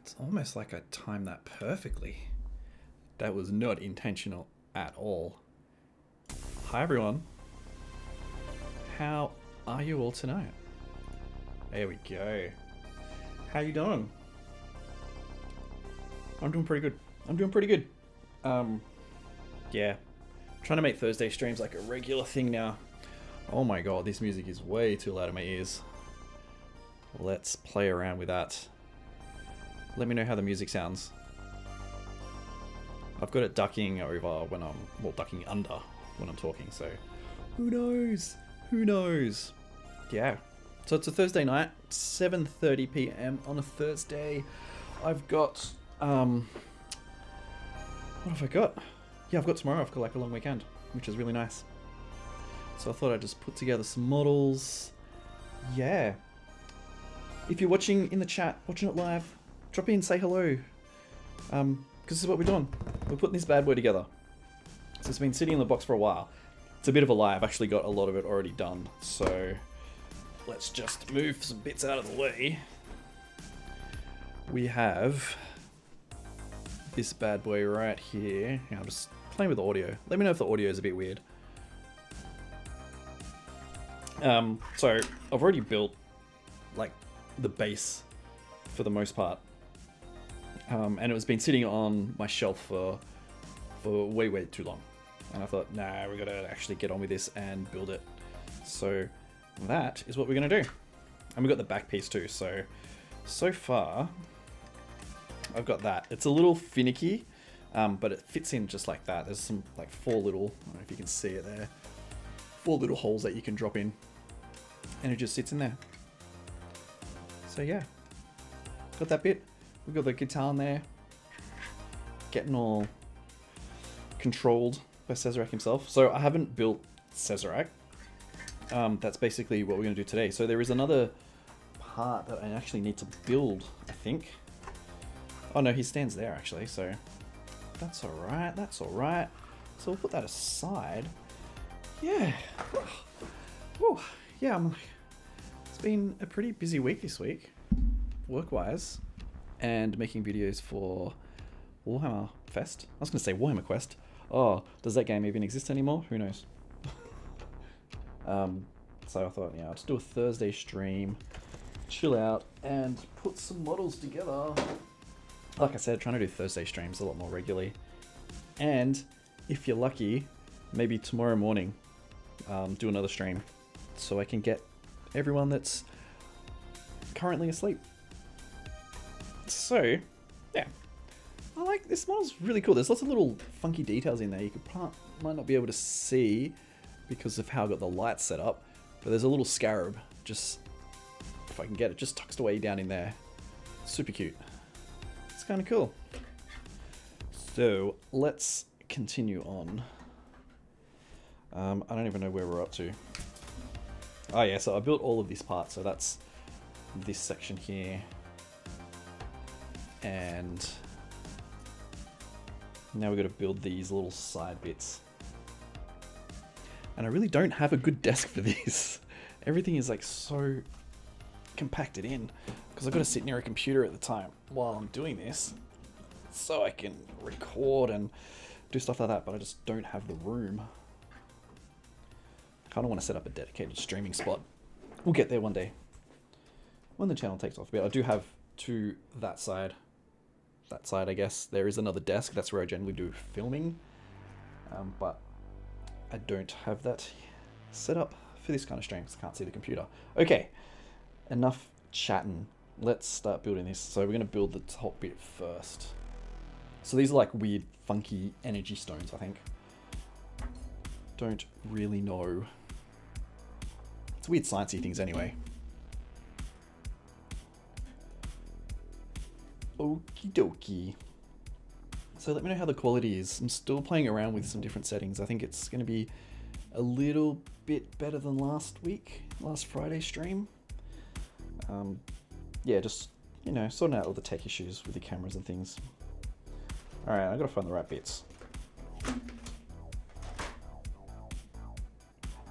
It's almost like I timed that perfectly. That was not intentional at all. Hi everyone. How are you all tonight? There we go. How you doing? I'm doing pretty good. Yeah. Trying to make Thursday streams like a regular thing now. Oh my god, this music is way too loud in my ears. Let's play around with that. Let me know how the music sounds. I've got it ducking over when I'm, well, ducking under when I'm talking, so who knows? Who knows? Yeah. So it's a Thursday night, 7:30 p.m. on a Thursday. I've got, what have I got? Yeah, I've got tomorrow. I've got like a long weekend, which is really nice. So I thought I'd just put together some models. Yeah. If you're watching in the chat, watching it live, drop in, say hello. Because this is what we're doing. We're putting this bad boy together. So it's been sitting in the box for a while. It's a bit of a lie. I've actually got a lot of it already done. So let's just move some bits out of the way. We have this bad boy right here. Yeah, I'm just playing with the audio. Let me know if the audio is a bit weird. So I've already built like the base for the most part. And it was been sitting on my shelf for way too long. And I thought, nah, we gotta actually get on with this and build it. So that is what we're gonna do. And we got the back piece too. So far, I've got that. It's a little finicky, but it fits in just like that. There's some like four little, I don't know if you can see it there, four little holes that you can drop in, and it just sits in there. So yeah, got that bit. We've got the guitar in there, getting all controlled by Szarekh himself. So I haven't built Szarekh. That's basically what we're going to do today. So there is another part that I actually need to build, I think. Oh no, he stands there actually, so that's alright, that's alright. So we'll put that aside. Yeah. Whew. Yeah, it's been a pretty busy week this week, work-wise, and making videos for Warhammer Fest. I was going to say Warhammer Quest. Oh, does that game even exist anymore? Who knows? So I thought, yeah, I'll just do a Thursday stream, chill out, and put some models together. Like I said, trying to do Thursday streams a lot more regularly. And if you're lucky, maybe tomorrow morning, do another stream so I can get everyone that's currently asleep. So, yeah. I like this model's really cool. There's lots of little funky details in there you might not be able to see because of how I got the lights set up. But there's a little scarab, just, if I can get it, just tucked away down in there. Super cute. It's kind of cool. So let's continue on. I don't even know where we're up to. Oh yeah, so I built all of this part. So that's this section here. And now we've got to build these little side bits. And I really don't have a good desk for this. Everything is like so compacted in because I've got to sit near a computer at the time while I'm doing this so I can record and do stuff like that, but I just don't have the room. I kind of want to set up a dedicated streaming spot. We'll get there one day when the channel takes off a bit. I do have to that side, I guess. There is another desk. That's where I generally do filming, but I don't have that set up for this kind of stream because I can't see the computer. Okay, enough chatting. Let's start building this. So we're going to build the top bit first. So these are like weird, funky energy stones, I think. Don't really know. It's weird sciencey things anyway. Okie dokie. So let me know how the quality is. I'm still playing around with some different settings. I think it's going to be a little bit better than last Friday stream. Yeah, just, you know, sorting out all the tech issues with the cameras and things. Alright, I've got to find the right bits.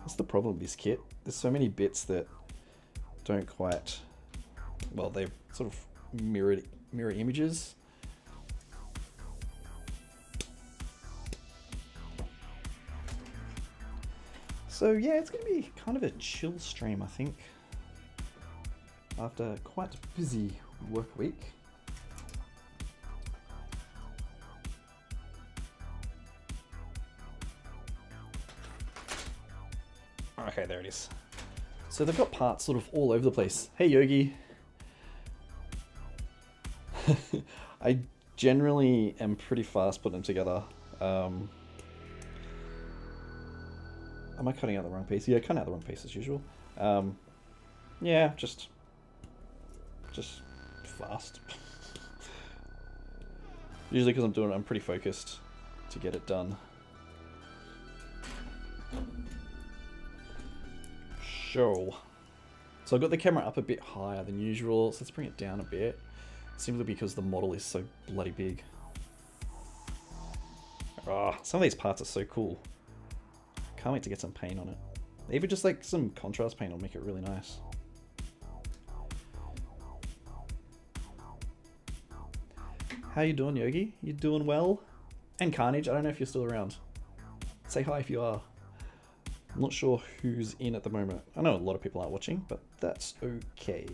That's the problem with this kit. There's so many bits that don't quite, well, they've sort of mirrored mirror images. So yeah, it's going to be kind of a chill stream, I think, after quite a busy work week. Okay, there it is. So they've got parts sort of all over the place. Hey Yogi. I generally am pretty fast putting them together. Am I cutting out the wrong piece? Yeah, cutting out the wrong piece as usual. Yeah, just fast. Usually because I'm pretty focused to get it done. Sure. So I've got the camera up a bit higher than usual, so let's bring it down a bit. Simply because the model is so bloody big. Ah, some of these parts are so cool. Can't wait to get some paint on it. Even just like some contrast paint will make it really nice. How you doing, Yogi? You doing well? And Carnage, I don't know if you're still around. Say hi if you are. I'm not sure who's in at the moment. I know a lot of people aren't watching, but that's okay.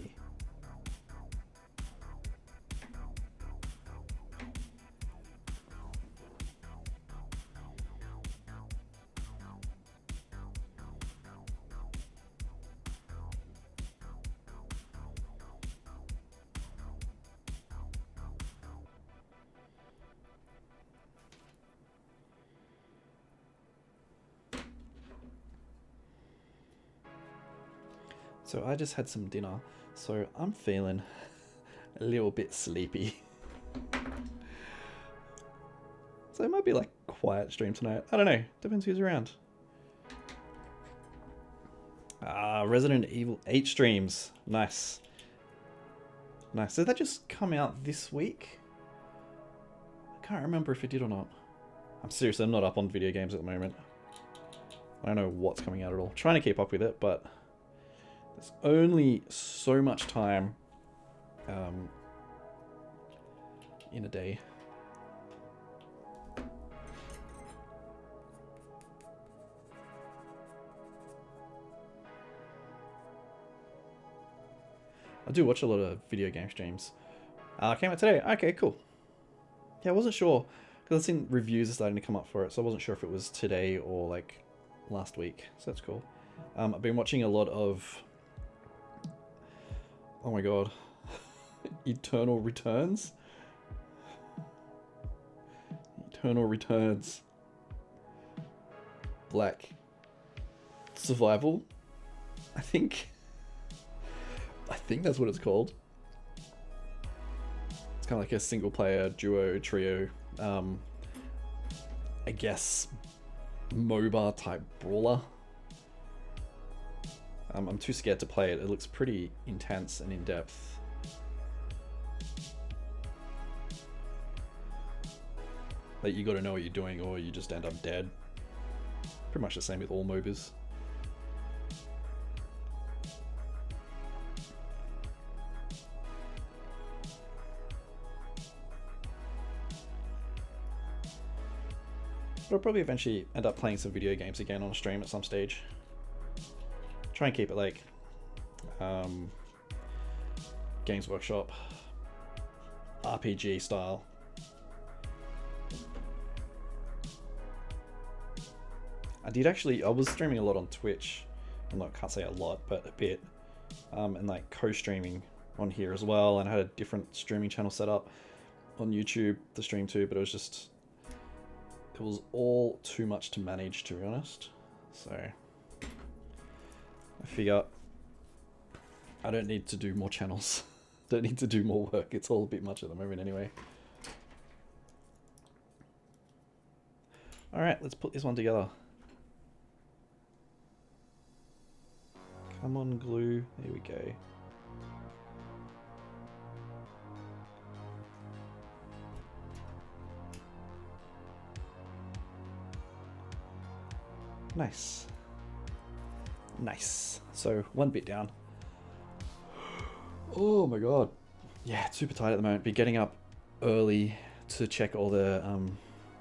So I just had some dinner, so I'm feeling a little bit sleepy. So it might be like quiet stream tonight. I don't know, depends who's around. Ah, Resident Evil 8 streams. Nice. Nice. Did that just come out this week? I can't remember if it did or not. I'm seriously, I'm not up on video games at the moment. I don't know what's coming out at all. Trying to keep up with it, but there's only so much time in a day. I do watch a lot of video game streams. Came out today. Okay, cool. Yeah, I wasn't sure because I've seen reviews are starting to come up for it, so I wasn't sure if it was today or like last week. So that's cool. I've been watching a lot of. Oh my god. Eternal Returns? Eternal Returns. Black Survival? I think that's what it's called. It's kind of like a single player, duo, trio, I guess MOBA type brawler. I'm too scared to play it. It looks pretty intense and in-depth. Like, you gotta know what you're doing or you just end up dead. Pretty much the same with all MOBAs. But I'll probably eventually end up playing some video games again on stream at some stage. Try and keep it like Games Workshop, RPG style. I was streaming a lot on Twitch. I can't say a lot, but a bit. And like co-streaming on here as well. And I had a different streaming channel set up on YouTube to stream to, but it was all too much to manage, to be honest. So I figure I don't need to do more channels. Don't need to do more work. It's all a bit much at the moment anyway. Alright, let's put this one together. Come on, glue. There we go. Nice. Nice. So, one bit down. Oh my god. yeah, it's super tight at the moment. Be getting up early to check all the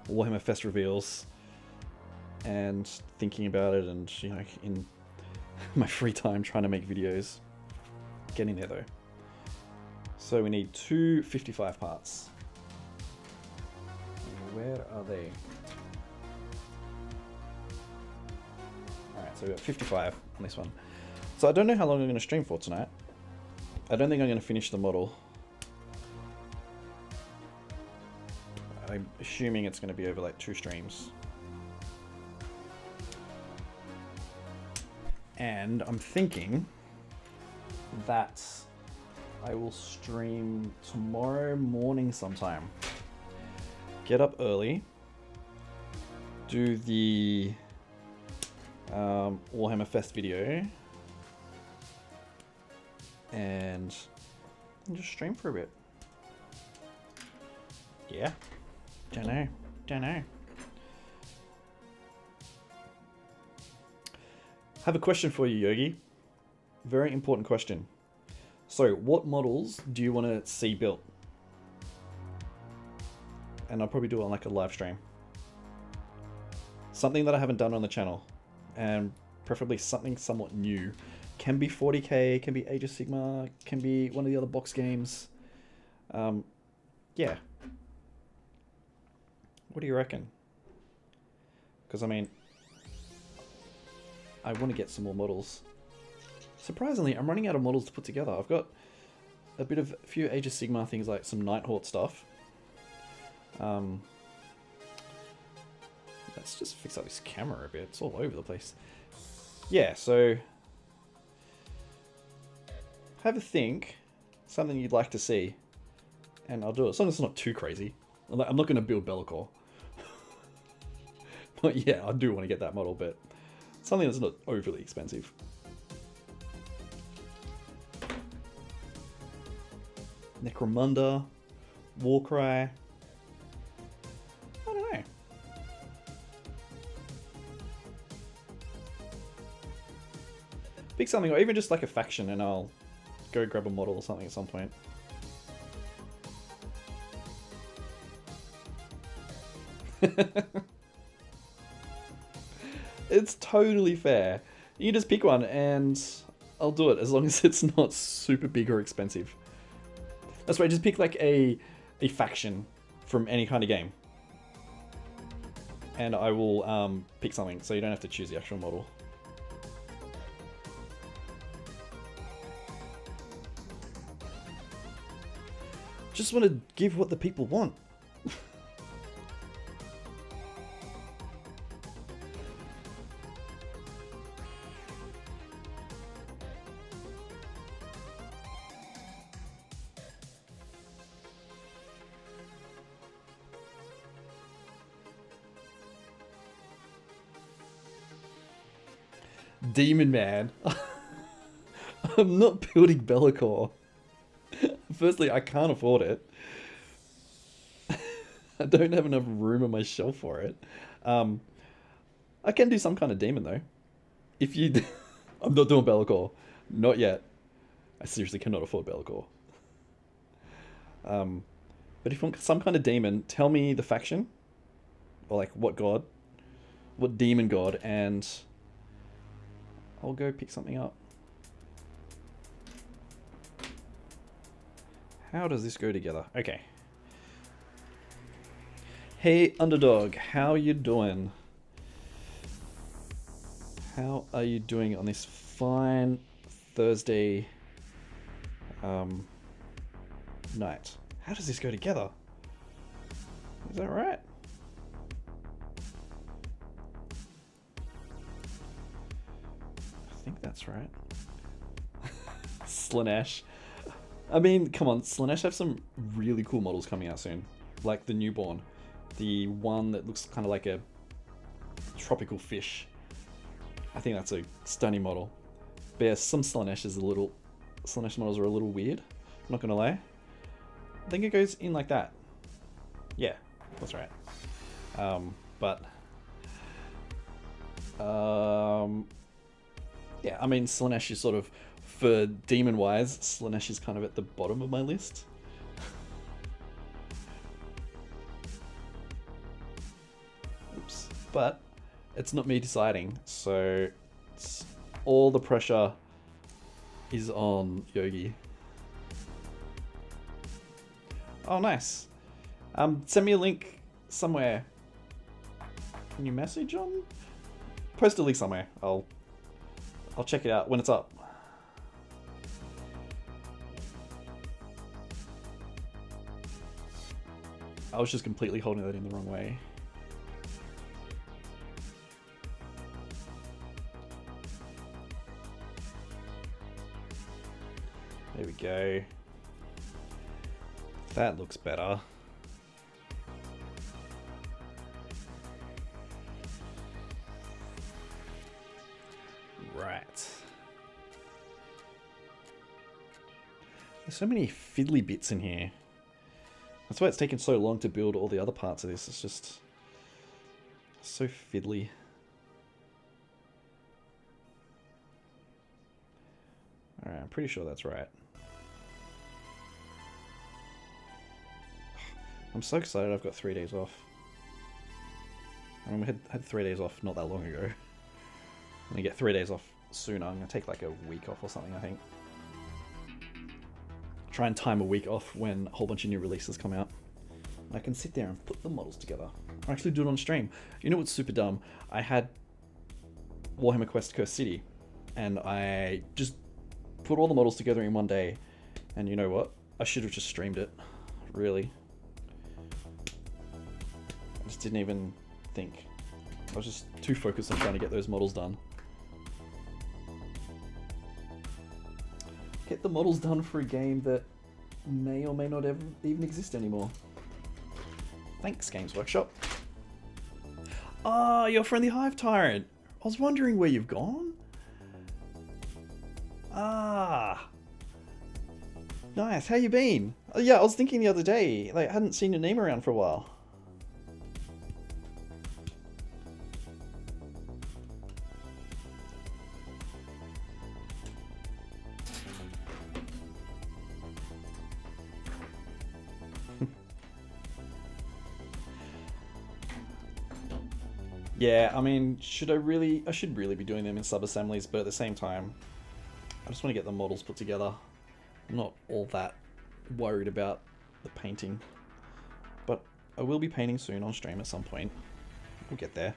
Warhammer Fest reveals and thinking about it, and you know, in my free time trying to make videos. Getting there though. So we need 2 55 parts. Where are they? Alright, so we got 55 on this one. So I don't know how long I'm going to stream for tonight. I don't think I'm going to finish the model. I'm assuming it's going to be over like 2 streams. And I'm thinking that I will stream tomorrow morning sometime. Get up early. Do the Warhammer Fest video. And just stream for a bit. Yeah. Don't know. Have a question for you, Yogi. Very important question. So, what models do you want to see built? And I'll probably do it on like a live stream. Something that I haven't done on the channel. And preferably something somewhat new. Can be 40k, can be Age of Sigmar, can be one of the other box games. Yeah. What do you reckon? Because I mean, I want to get some more models. Surprisingly, I'm running out of models to put together. I've got a few Age of Sigmar things, like some Nighthawk stuff. Let's just fix up this camera a bit. It's all over the place. Yeah, so have a think. Something you'd like to see. And I'll do it. As long as it's not too crazy. I'm not going to build Bellicor. But yeah, I do want to get that model, but something that's not overly expensive. Necromunda, Warcry. I don't know. Pick something, or even just like a faction, and I'll go grab a model or something at some point. It's totally fair. You just pick one and I'll do it as long as it's not super big or expensive. That's right, just pick like a faction from any kind of game. And I will pick something, so you don't have to choose the actual model. Just want to give what the people want. Demon Man. I'm not building Bellicor. Firstly, I can't afford it. I don't have enough room on my shelf for it. I can do some kind of demon though. If you, I'm not doing Bellicor, not yet. I seriously cannot afford Bellicor. But if you want some kind of demon, tell me the faction, or like what god, what demon god, and I'll go pick something up. How does this go together? Okay. Hey, Underdog, how you doing? How are you doing on this fine Thursday night? How does this go together? Is that right? I think that's right. Slanesh. I mean, come on, Slanesh have some really cool models coming out soon. Like the newborn. The one that looks kind of like a tropical fish. I think that's a stunning model. But yeah, some Slanesh models are a little weird. I'm not gonna lie. I think it goes in like that. Yeah, that's right. Yeah, I mean, Slanesh is sort of for demon-wise, Slaanesh is kind of at the bottom of my list. Oops. But it's not me deciding, so all the pressure is on Yogi. Oh, nice. Send me a link somewhere. Can you message on? Post a link somewhere. I'll check it out when it's up. I was just completely holding that in the wrong way. There we go. That looks better. Right. There's so many fiddly bits in here. That's why it's taken so long to build all the other parts of this. It's just so fiddly. Alright, I'm pretty sure that's right. I'm so excited I've got 3 days off. I mean, we had 3 days off not that long ago. I'm gonna get 3 days off sooner. I'm gonna take like a week off or something, I think. Try and time a week off when a whole bunch of new releases come out. I can sit there and put the models together. Or actually do it on stream. You know what's super dumb? I had Warhammer Quest Cursed City, and I just put all the models together in one day. And you know what? I should have just streamed it. Really. I just didn't even think. I was just too focused on trying to get those models done. Get the models done for a game that may or may not ever even exist anymore. Thanks, Games Workshop. Ah, your friendly Hive Tyrant. I was wondering where you've gone. Ah. Nice, how you been? Oh, yeah, I was thinking the other day, like, I hadn't seen your name around for a while. Yeah, I mean, I should really be doing them in sub-assemblies, but at the same time, I just want to get the models put together. I'm not all that worried about the painting, but I will be painting soon on stream at some point. We'll get there.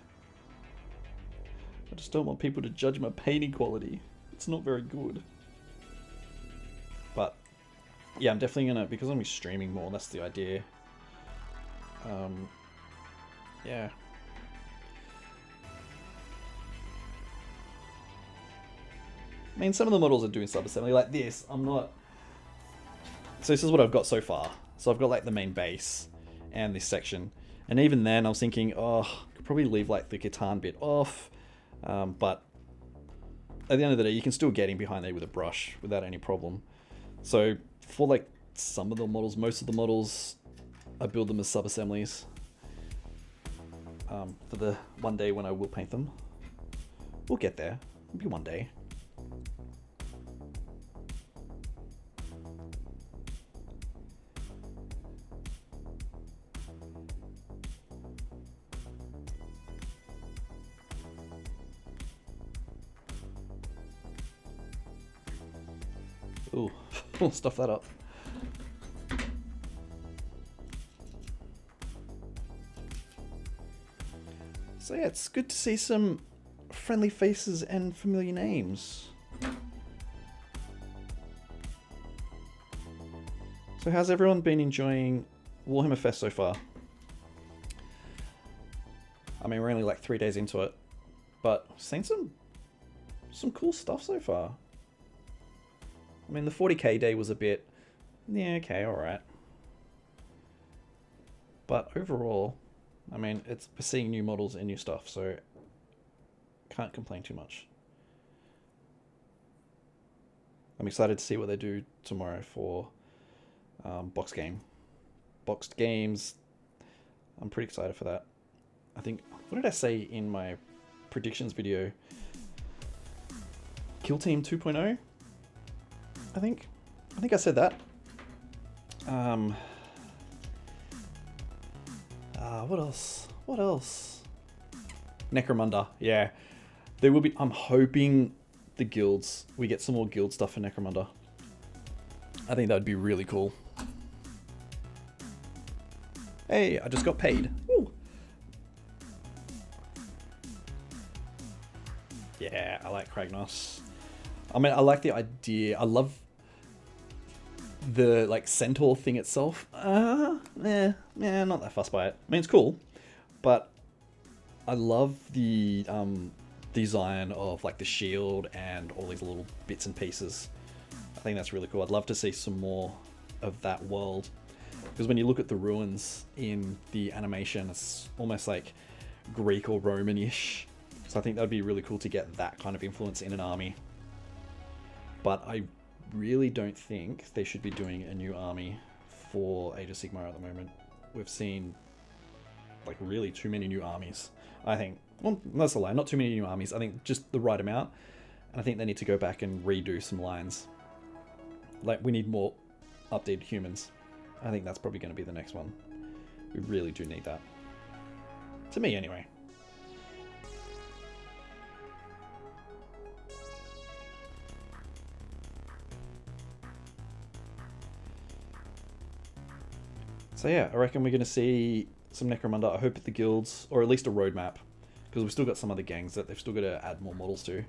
I just don't want people to judge my painting quality. It's not very good. But, yeah, I'm definitely gonna, because I'm gonna be streaming more, that's the idea. Yeah. I mean, some of the models are doing sub-assembly, like this, I'm not... So this is what I've got so far. So I've got like the main base and this section. And even then I was thinking, oh, I could probably leave like the Catan bit off. But at the end of the day, you can still get in behind there with a brush without any problem. So for like some of the models, most of the models, I build them as sub-assemblies. For the one day when I will paint them. We'll get there. It'll be one day. Ooh, we'll stuff that up. So yeah, it's good to see some friendly faces and familiar names. So how's everyone been enjoying Warhammer Fest so far? I mean, we're only like 3 days into it, but I've seen some cool stuff so far. I mean, the 40k day was a bit, yeah, okay, alright. But overall, I mean, we're seeing new models and new stuff, so can't complain too much. I'm excited to see what they do tomorrow for boxed games. I'm pretty excited for that. I think, what did I say in my predictions video? Kill Team 2.0? I think I said that. What else? What else? Necromunda, yeah. There will be. I'm hoping the guilds, we get some more guild stuff for Necromunda. I think that would be really cool. Hey, I just got paid. Woo. Yeah, I like Kragnos. I mean, I like the idea. I love the like centaur thing itself. Not that fussed by it. I mean, it's cool, but I love the design of like the shield and all these little bits and pieces. I think that's really cool. I'd love to see some more of that world, because when you look at the ruins in the animation, it's almost like Greek or Roman-ish. So I think that would be really cool to get that kind of influence in an army. But I really don't think they should be doing a new army for Age of Sigmar at the moment. We've seen like really too many new armies. I think, well, that's a lie, not too many new armies. I think just the right amount. And I think they need to go back and redo some lines. Like, we need more updated humans. I think that's probably going to be the next one. We really do need that. To me, anyway. So yeah, I reckon we're going to see some Necromunda. I hope at the guilds, or at least a roadmap, because we've still got some other gangs that they've still got to add more models to.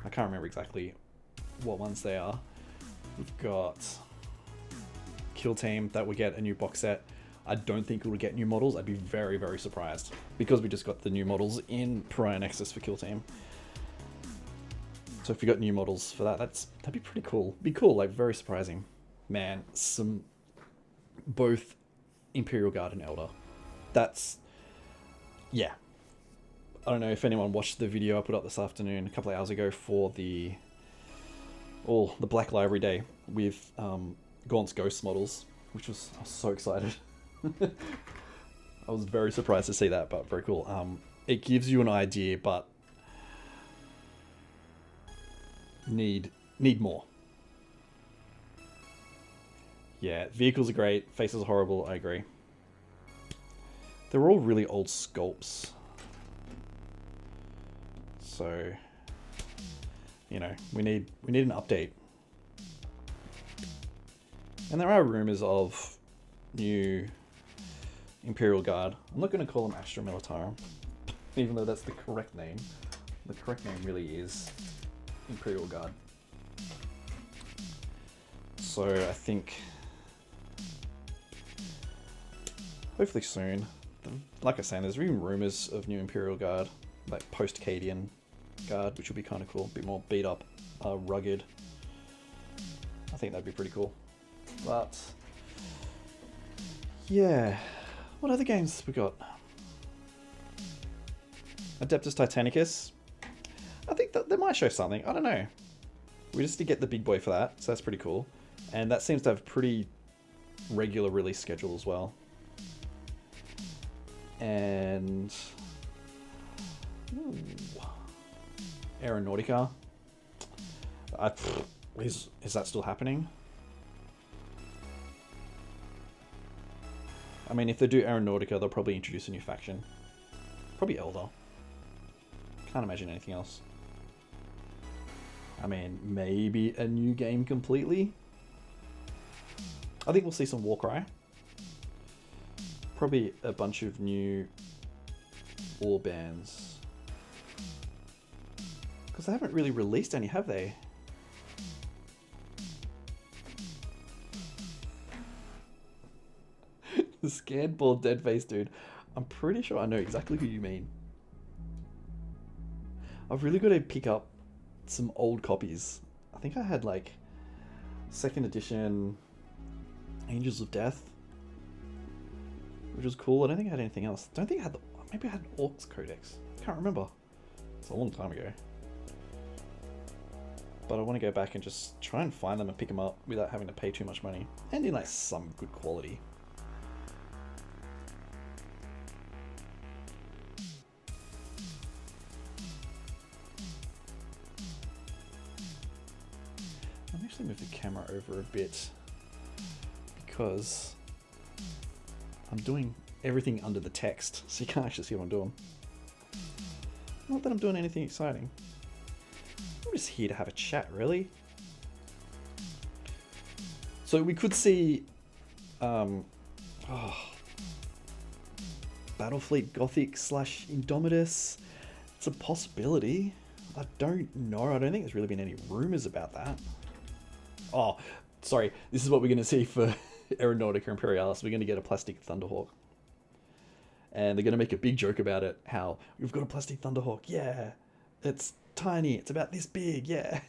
I can't remember exactly what ones they are. We've got Kill Team that will get a new box set. I don't think it will get new models. I'd be very, very surprised, because we just got the new models in Pariah Nexus for Kill Team. So if we got new models for that, that'd be pretty cool. Be cool, like very surprising. Man, some both Imperial Guard and Elder. That's, yeah. I don't know if anyone watched the video I put up this afternoon, a couple of hours ago, for the Black Library Day with Gaunt's Ghost models, I was so excited. I was very surprised to see that, but very cool. It gives you an idea, but need more. Yeah, vehicles are great, faces are horrible, I agree. They're all really old sculpts. So, you know, we need an update. And there are rumors of new Imperial Guard. I'm not going to call them Astra Militarum, even though that's the correct name. The correct name really is Imperial Guard. So I think hopefully soon. Like I was saying, there's even rumors of new Imperial Guard, like post-Cadian Guard, which will be kind of cool. A bit more beat up, rugged. I think that'd be pretty cool. But yeah, what other games we got? Adeptus Titanicus. I think that they might show something. I don't know. We just did get the big boy for that, so that's pretty cool. And that seems to have pretty regular release schedule as well. And Aeronautica. Is that still happening? I mean, if they do Aeronautica, they'll probably introduce a new faction. Probably Elder. Can't imagine anything else. I mean, maybe a new game completely. I think we'll see some Warcry. Probably a bunch of new war bands. Because they haven't really released any, have they? The scared bald dead face dude. I'm pretty sure I know exactly who you mean. I've really got to pick up some old copies. I think I had like 2nd edition Angels of Death, which was cool. I don't think I had anything else. Don't think I had maybe I had Orcs Codex. Can't remember. It's a long time ago. But I want to go back and just try and find them and pick them up without having to pay too much money. And in like some good quality. actually move the camera over a bit because I'm doing everything under the text, so you can't actually see what I'm doing. Not that I'm doing anything exciting. I'm just here to have a chat, really. So we could see Battlefleet Gothic / Indomitus. It's a possibility. I don't know. I don't think there's really been any rumors about that. Oh, sorry. This is what we're going to see for Aeronautica Imperialis. We're going to get a plastic Thunderhawk. And they're going to make a big joke about it. How, we've got a plastic Thunderhawk. Yeah. It's tiny. It's about this big. Yeah.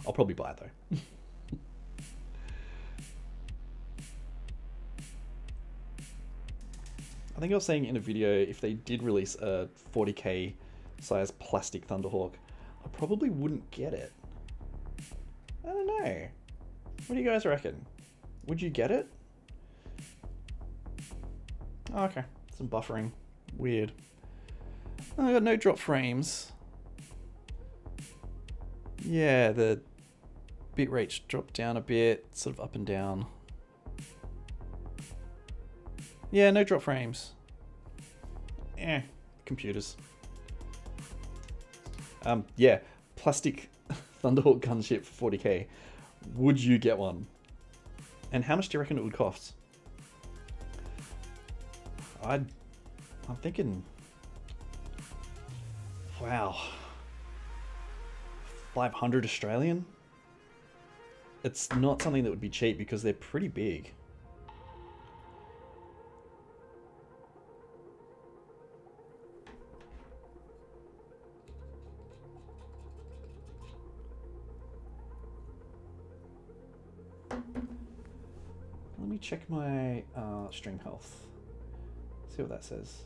I'll probably buy it, though. I think I was saying in a video, if they did release a 40k size plastic Thunderhawk, I probably wouldn't get it. I don't know. What do you guys reckon? Would you get it? Oh, okay. Some buffering. Weird. Oh, I got no drop frames. Yeah, the bitrate's dropped down a bit, sort of up and down. Yeah, no drop frames. Computers. Yeah, plastic Thunderhawk gunship for 40k. Would you get one? And how much do you reckon it would cost? I'm thinking, wow, 500 Australian? It's not something that would be cheap because they're pretty big. Let me check my stream health. See what that says.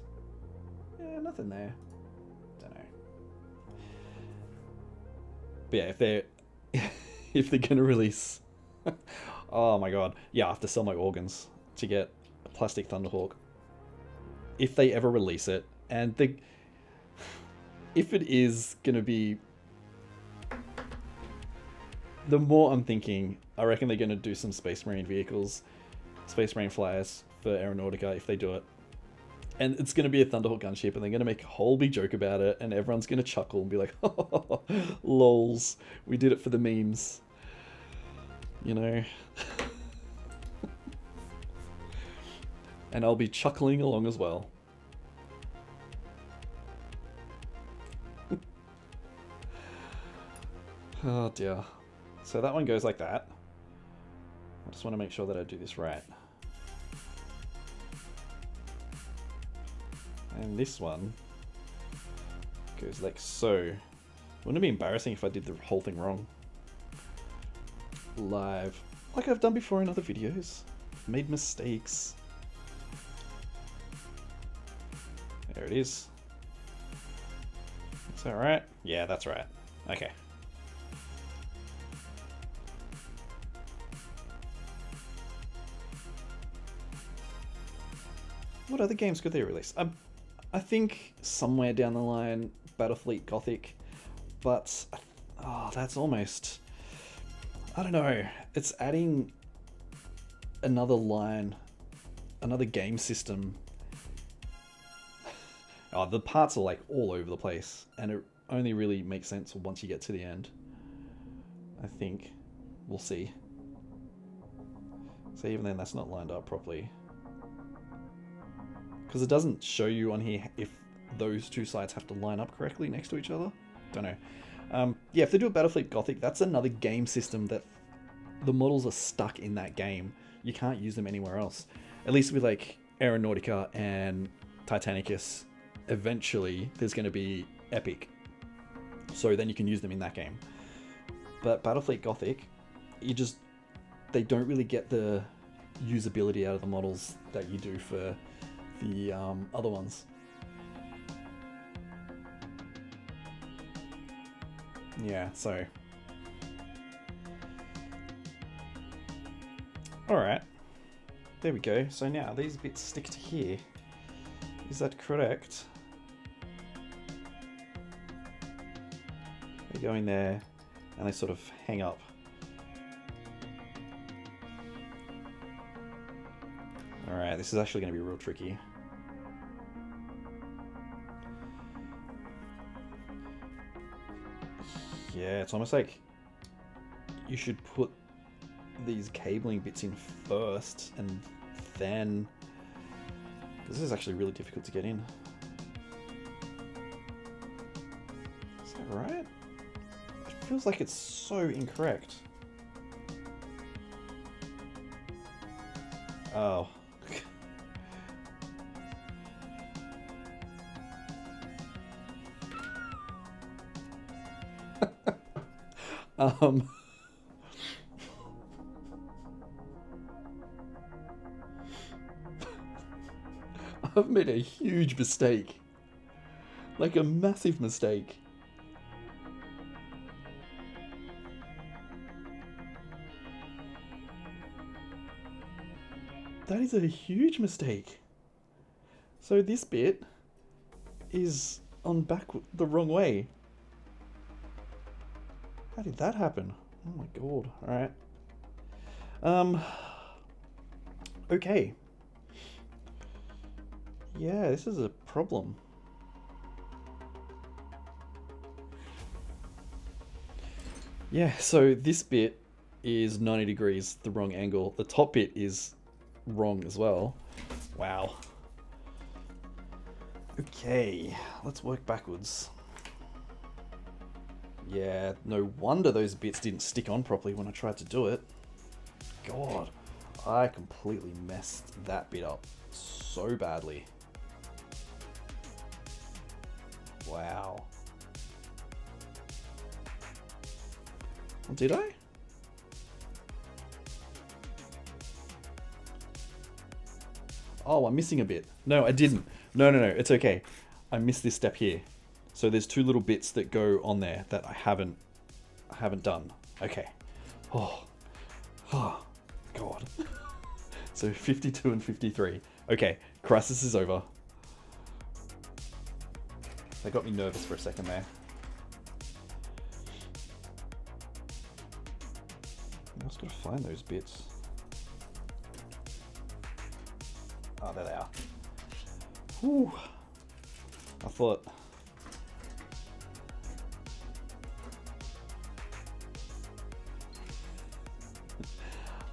Yeah, nothing there. Don't know. But yeah, if they're gonna release, oh my god, yeah, I have to sell my organs to get a plastic Thunderhawk. If they ever release it, and if it is gonna be, the more I'm thinking, I reckon they're gonna do some Space Marine vehicles, Space Marine flyers for Aeronautica if they do it. And it's going to be a Thunderhawk gunship, and they're going to make a whole big joke about it, and everyone's going to chuckle and be like, oh, lols, we did it for the memes. You know? And I'll be chuckling along as well. Oh dear. So that one goes like that. I just want to make sure that I do this right. And this one goes like so. Wouldn't it be embarrassing if I did the whole thing wrong? Live. Like I've done before in other videos. Made mistakes. There it is. Is that right? Yeah, that's right. Okay. What other games could they release? I think somewhere down the line, Battlefleet Gothic, but oh, that's almost, I don't know. It's adding another line, another game system. Oh, the parts are like all over the place, and it only really makes sense once you get to the end. I think. We'll see. So even then, that's not lined up properly. Because it doesn't show you on here if those two sides have to line up correctly next to each other. Don't know. Yeah, if they do a Battlefleet Gothic, that's another game system that the models are stuck in that game. You can't use them anywhere else. At least with like Aeronautica and Titanicus, eventually there's going to be Epic. So then you can use them in that game. But Battlefleet Gothic, they don't really get the usability out of the models that you do for the other ones. Yeah, so alright, there we go. So now these bits stick to here. Is that correct? They go in there and they sort of hang up Alright, this is actually going to be real tricky. Yeah, it's almost like you should put these cabling bits in first and then... This is actually really difficult to get in. Is that right? It feels like it's so incorrect. Oh. I've made a huge mistake. Like a massive mistake. That is a huge mistake. So this bit is on back the wrong way. How did that happen? Oh my god. Alright. Okay. Yeah, this is a problem. Yeah, so this bit is 90 degrees, the wrong angle. The top bit is wrong as well. Wow. Okay, let's work backwards. Yeah, no wonder those bits didn't stick on properly when I tried to do it. God, I completely messed that bit up so badly. Wow. Did I? Oh, I'm missing a bit. No, I didn't. No, it's okay. I missed this step here. So there's two little bits that go on there that I haven't done. Okay. Oh, God. So 52 and 53. Okay, crisis is over. That got me nervous for a second there. I just gotta find those bits. Oh, there they are. Whew. I thought...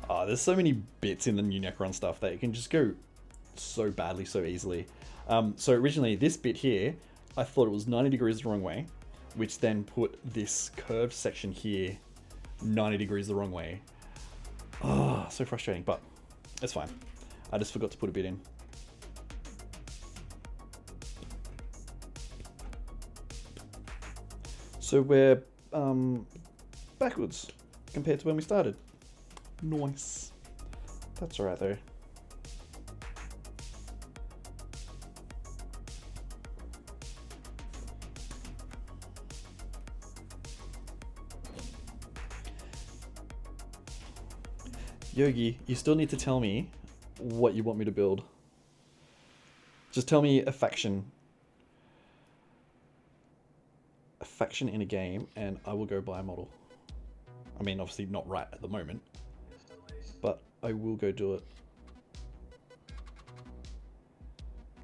Oh, there's so many bits in the new Necron stuff that it can just go so badly, so easily. So originally, this bit here, I thought it was 90 degrees the wrong way, which then put this curved section here 90 degrees the wrong way. Oh, so frustrating, but it's fine. I just forgot to put a bit in. So we're backwards compared to when we started. Nice. That's alright though. Yogi, you still need to tell me what you want me to build. Just tell me a faction. A faction in a game, and I will go buy a model. I mean, obviously not right at the moment, but I will go do it.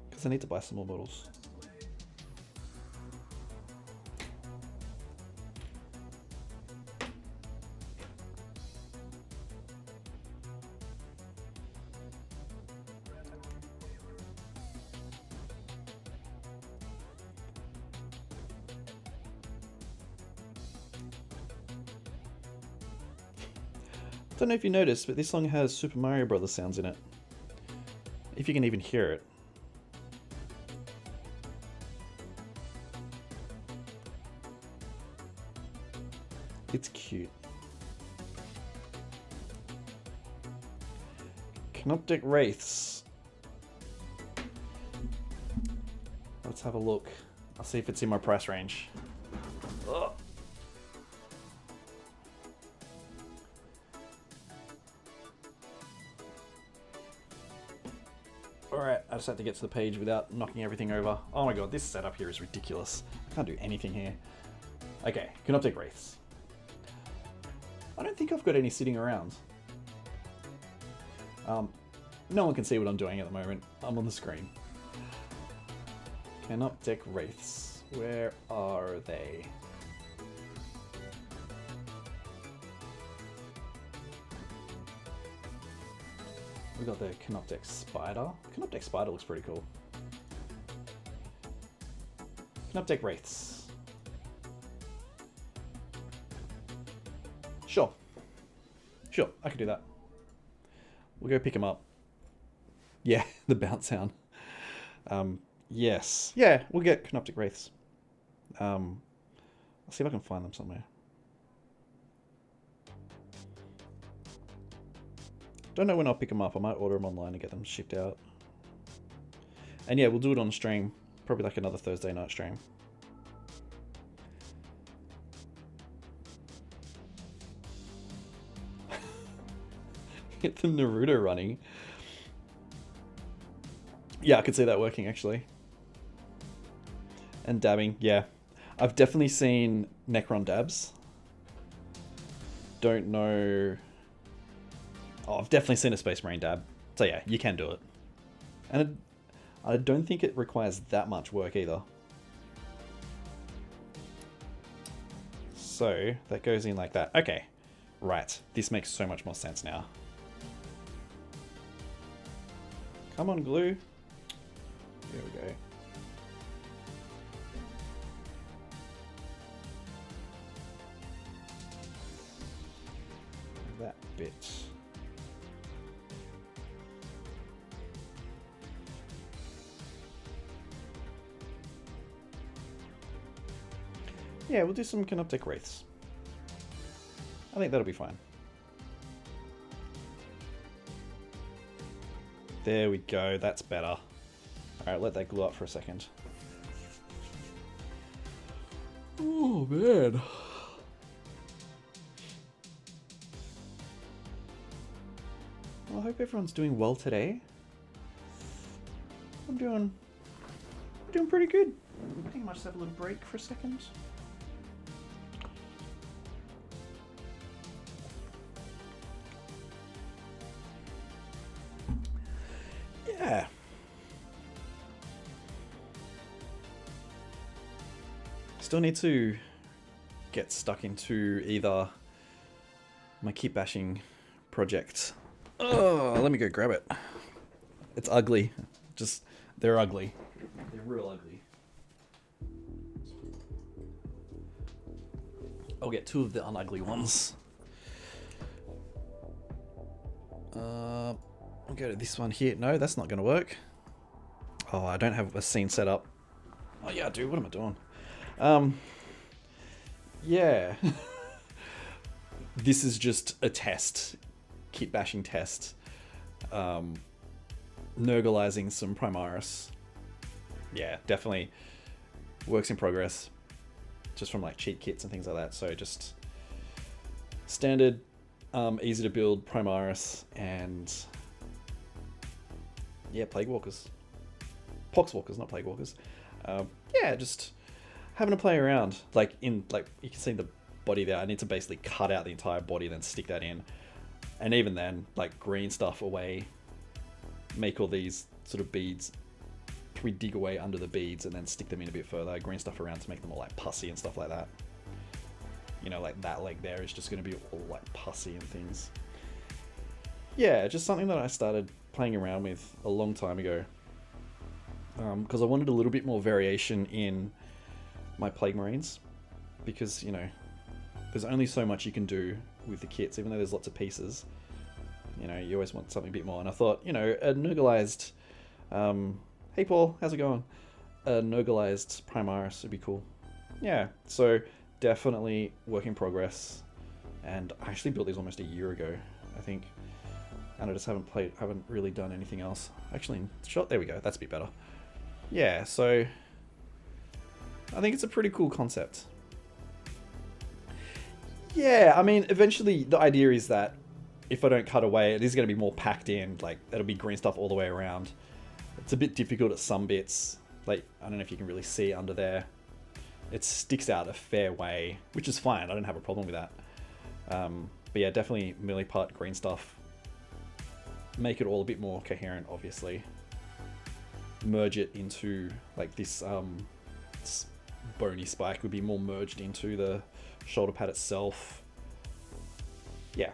Because I need to buy some more models. I don't know if you noticed, but this song has Super Mario Brothers sounds in it. If you can even hear it. It's cute. Canoptek Wraiths. Let's have a look. I'll see if it's in my price range. Ugh. Alright, I just had to get to the page without knocking everything over. Oh my god, this setup here is ridiculous. I can't do anything here. Okay, Canoptek Wraiths. I don't think I've got any sitting around. No one can see what I'm doing at the moment. I'm on the screen. Canoptek Wraiths. Where are they? We got the Canoptek Spider. Canoptek Spider looks pretty cool. Canoptek Wraiths. Sure. Sure, I could do that. We'll go pick him up. Yeah, the bounce sound. Yes. Yeah, we'll get Canoptek Wraiths. I'll see if I can find them somewhere. Don't know when I'll pick them up. I might order them online and get them shipped out. And yeah, we'll do it on stream. Probably like another Thursday night stream. Get the Naruto running. Yeah, I could see that working actually. And dabbing, yeah. I've definitely seen Necron dabs. Don't know... Oh, I've definitely seen a Space Marine dab. So yeah, you can do it. And I don't think it requires that much work either. So that goes in like that. Okay, right. This makes so much more sense now. Come on, glue. Here we go. That bit. Yeah, we'll do some Canoptek Wraiths. I think that'll be fine. There we go, that's better. Alright, let that glue up for a second. Oh man. Well, I hope everyone's doing well today. I'm doing pretty good. I think I might just have a little break for a second. Yeah. Still need to get stuck into either my Kitbashing project. Oh, let me go grab it. It's ugly. Just, they're ugly. They're real ugly. I'll get two of the unugly ones. I'll go to this one here. No, that's not going to work. Oh, I don't have a scene set up. Oh yeah, I do. What am I doing? Yeah. This is just a test. Kitbashing test. Nurgleizing some Primaris. Yeah, definitely works in progress. Just from like cheat kits and things like that. So just standard, easy to build Primaris and yeah, Plague Walkers. Pox Walkers, not Plague Walkers. Yeah, just having to play around. Like you can see the body there. I need to basically cut out the entire body, then stick that in. And even then, like green stuff away, make all these sort of beads. We dig away under the beads and then stick them in a bit further. Green stuff around to make them all like pussy and stuff like that. You know, like that leg there is just going to be all like pussy and things. Yeah, just something that I started playing around with a long time ago. Because I wanted a little bit more variation in my Plague Marines. Because, you know, there's only so much you can do with the kits, even though there's lots of pieces. You know, you always want something a bit more. And I thought, you know, a Nurgleized... hey Paul, how's it going? A Nurgleized Primaris would be cool. Yeah, so definitely work in progress. And I actually built these almost a year ago, I think. And I just haven't really done anything else. Actually, shot, there we go, that's a bit better. Yeah, so I think it's a pretty cool concept. Yeah, I mean, eventually the idea is that if I don't cut away, it is going to be more packed in. Like, it'll be green stuff all the way around. It's a bit difficult at some bits. Like, I don't know if you can really see under there. It sticks out a fair way, which is fine. I don't have a problem with that. But yeah, definitely milliput green stuff make it all a bit more coherent, obviously. Merge it into like this bony spike would be more merged into the shoulder pad itself. Yeah,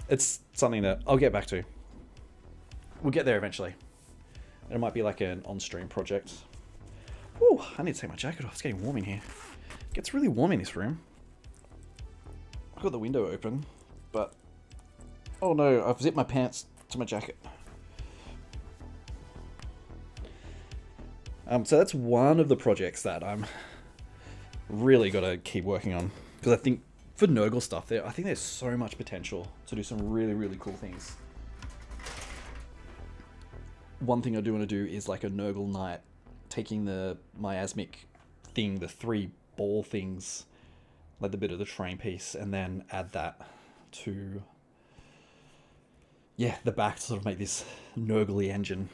it's something that I'll get back to. We'll get there eventually. It might be like an on-stream project. Ooh, I need to take my jacket off. It's getting warm in here. It gets really warm in this room. I've got the window open, but oh no, I've zipped my pants to my jacket. So that's one of the projects that I'm really got to keep working on, because I think for Nurgle stuff I think there's so much potential to do some really, really cool things. One thing I do want to do is like a Nurgle Knight, taking the miasmic thing, the 3 ball things, like the bit of the train piece, and then add that to the back to sort of make this Nurgle-y engine.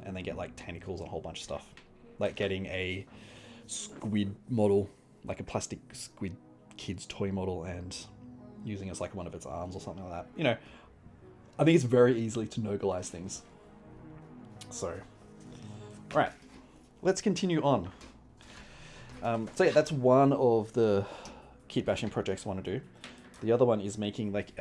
And then get like tentacles and a whole bunch of stuff. Like getting a squid model, like a plastic squid kid's toy model, and using it as like one of its arms or something like that. You know, I think it's very easily to Nurgle-ize things. So, right, let's continue on. So yeah, that's one of the Kitbashing projects I want to do. The other one is making like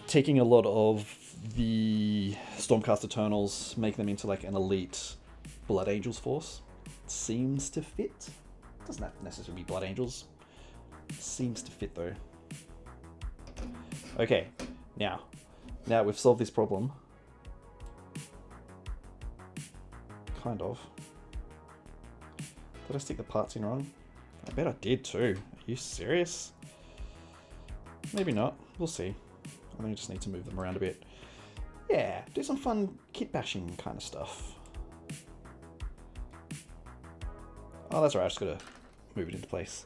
taking a lot of the Stormcast Eternals, make them into like an elite Blood Angels force. Seems to fit. Doesn't have to necessarily be Blood Angels. Seems to fit though. Okay, now we've solved this problem. Kind of. Did I stick the parts in wrong? I bet I did too. Are you serious? Maybe not. We'll see. I think I just need to move them around a bit. Yeah, do some fun kit bashing kind of stuff. Oh, that's right, I just gotta move it into place.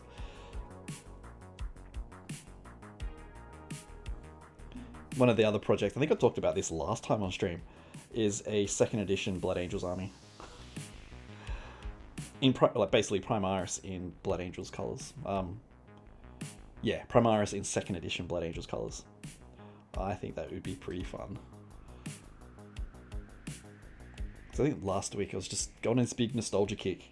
One of the other projects, I think I talked about this last time on stream, is a 2nd edition Blood Angels army. Like basically Primaris in Blood Angels colours. Yeah, Primaris in 2nd edition Blood Angels colours. I think that would be pretty fun. So I think last week I was just going on this big nostalgia kick.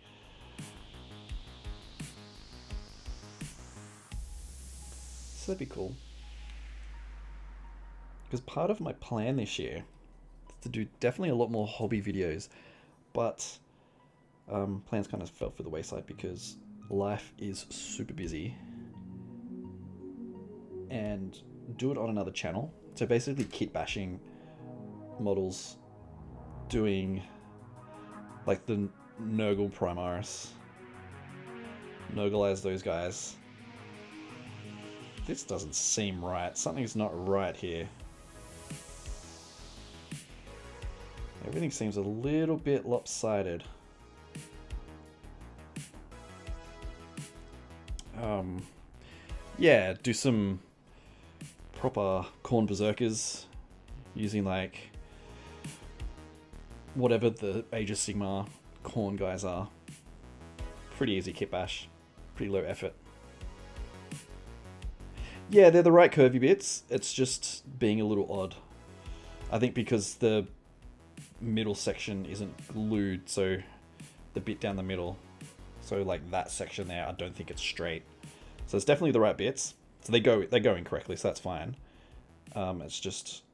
So that'd be cool. Because part of my plan this year is to do definitely a lot more hobby videos, but plans kind of fell through the wayside because life is super busy. And do it on another channel. So basically kit bashing models, doing like the Nurgle Primaris, Nurgle-ize those guys. This doesn't seem right. Something's not right here. Everything seems a little bit lopsided. Yeah, do some proper Khorne Berserkers using like whatever the Age of Sigmar Khorne guys are. Pretty easy kit bash, pretty low effort. Yeah, they're the right curvy bits, it's just being a little odd. I think because the middle section isn't glued, so the bit down the middle, so like that section there, I don't think it's straight. So it's definitely the right bits. So they go in correctly, so that's fine. It's just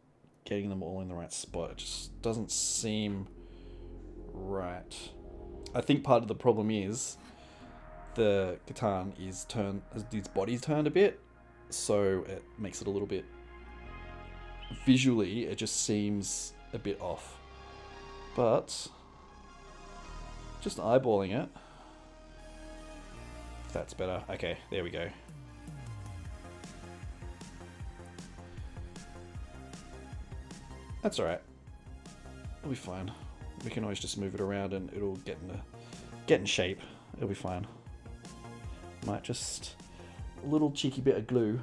getting them all in the right spot. It just doesn't seem right. I think part of the problem is the Catan is its body's turned a bit, so it makes it a little bit visually. It just seems a bit off. But just eyeballing it, that's better. Okay, there we go. That's alright. It'll be fine. We can always just move it around and it'll get in shape. It'll be fine. Might just a little cheeky bit of glue.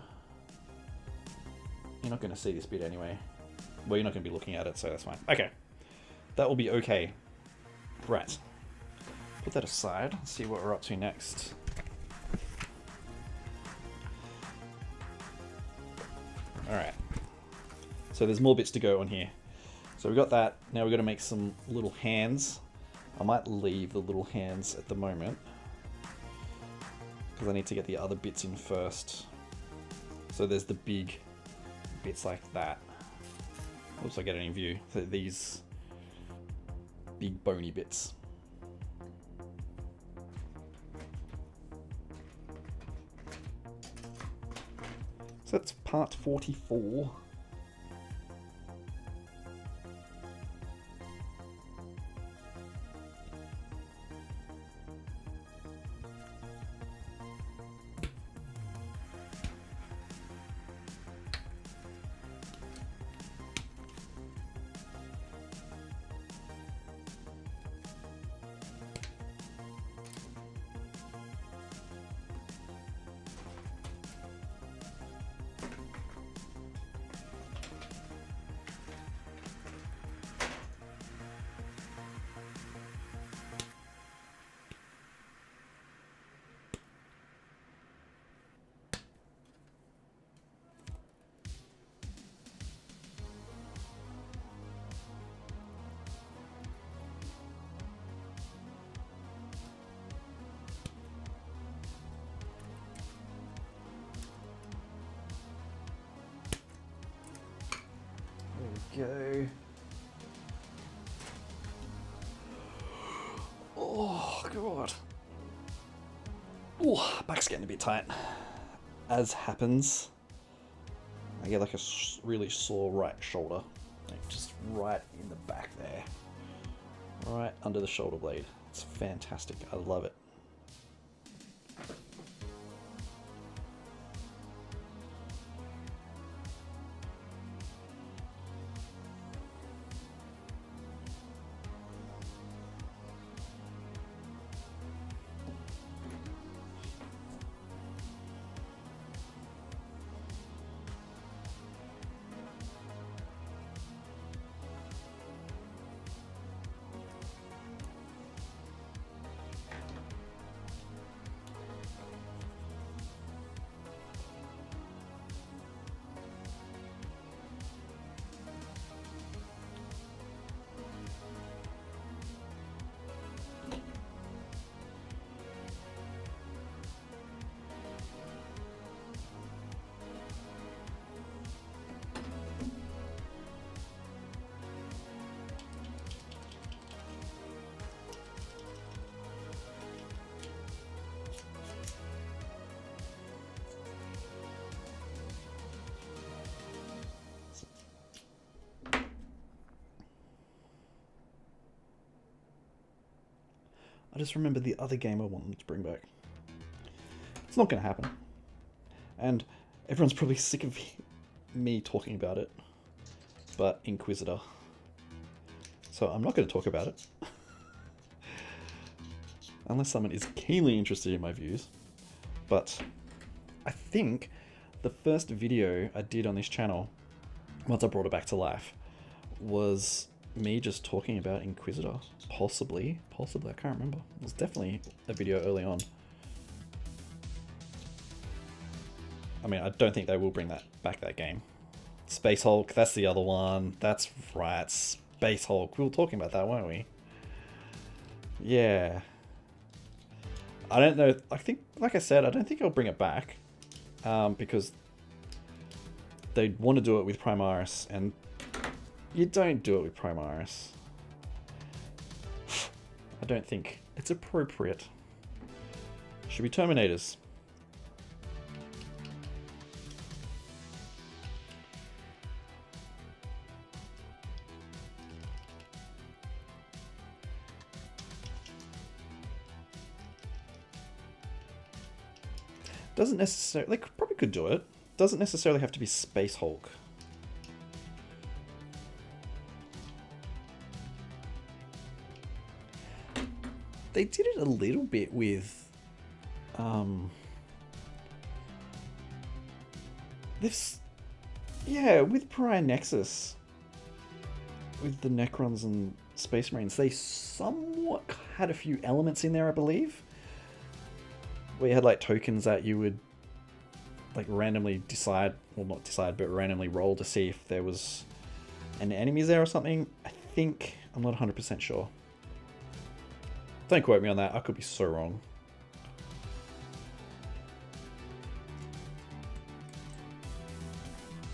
You're not going to see this bit anyway. Well, you're not going to be looking at it, so that's fine. Okay. That will be okay. Right. Put that aside. Let's see what we're up to next. Alright. So there's more bits to go on here. So we got that. Now we've got to make some little hands. I might leave the little hands at the moment, because I need to get the other bits in first. So there's the big bits like that. Oops, I get it in view. So these big bony bits. So that's part 44. Go. Oh god. Oh, back's getting a bit tight. As happens, I get like a really sore right shoulder, like just right in the back there, right under the shoulder blade. It's fantastic. I love it. I just remembered the other game I wanted to bring back. It's not going to happen. And everyone's probably sick of me talking about it. But Inquisitor. So I'm not going to talk about it. Unless someone is keenly interested in my views. But I think the first video I did on this channel, once I brought it back to life, was me just talking about Inquisitor. Possibly, I can't remember. It was definitely a video early on. I mean, I don't think they will bring that game. Space Hulk, that's the other one. That's right, Space Hulk. We were talking about that, weren't we? Yeah. I don't know. I think, like I said, I don't think I'll bring it back. Because they want to do it with Primaris, and you don't do it with Primaris. I don't think it's appropriate. Should be Terminators. Doesn't necessarily, they probably could do it. Doesn't necessarily have to be Space Hulk. They did it a little bit with this, yeah, with Pariah Nexus, with the Necrons and Space Marines. They somewhat had a few elements in there, I believe, where you had like tokens that you would like randomly decide, well not decide, but randomly roll to see if there was an enemies there or something. I think, I'm not 100% sure. Don't quote me on that, I could be so wrong.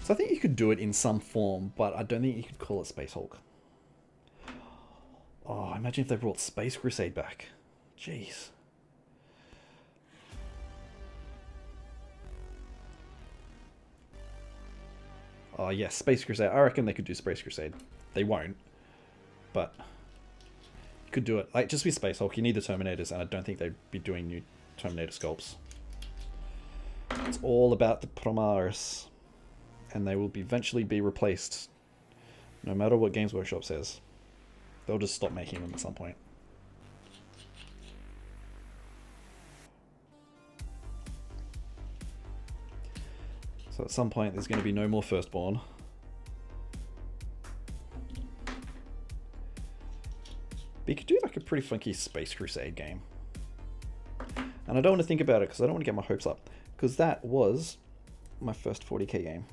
So I think you could do it in some form, but I don't think you could call it Space Hulk. Oh, imagine if they brought Space Crusade back. Jeez. Oh yes, Space Crusade. I reckon they could do Space Crusade. They won't, but you could do it. Like, just with Space Hulk, you need the Terminators, and I don't think they'd be doing new Terminator sculpts. It's all about the Primaris. And they will eventually be replaced, no matter what Games Workshop says. They'll just stop making them at some point. So at some point there's going to be no more Firstborn. But you could do like a pretty funky Space Crusade game. And I don't want to think about it because I don't want to get my hopes up. Because that was my first 40k game.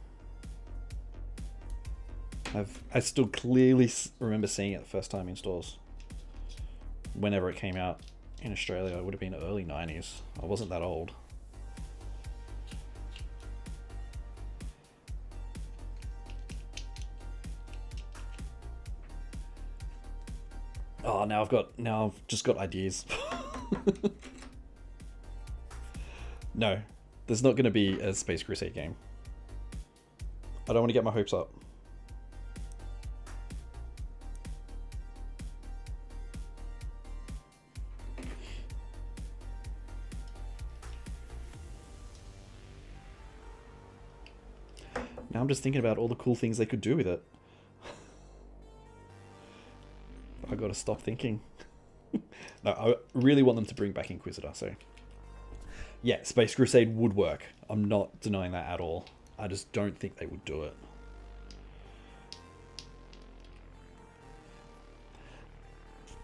I still clearly remember seeing it the first time in stores. Whenever it came out in Australia, it would have been early 90s. I wasn't that old. Oh, now I've just got ideas. No, there's not going to be a Space Crusade game. I don't want to get my hopes up. Now I'm just thinking about all the cool things they could do with it. I gotta stop thinking. No, I really want them to bring back Inquisitor, so... Yeah, Space Crusade would work. I'm not denying that at all. I just don't think they would do it.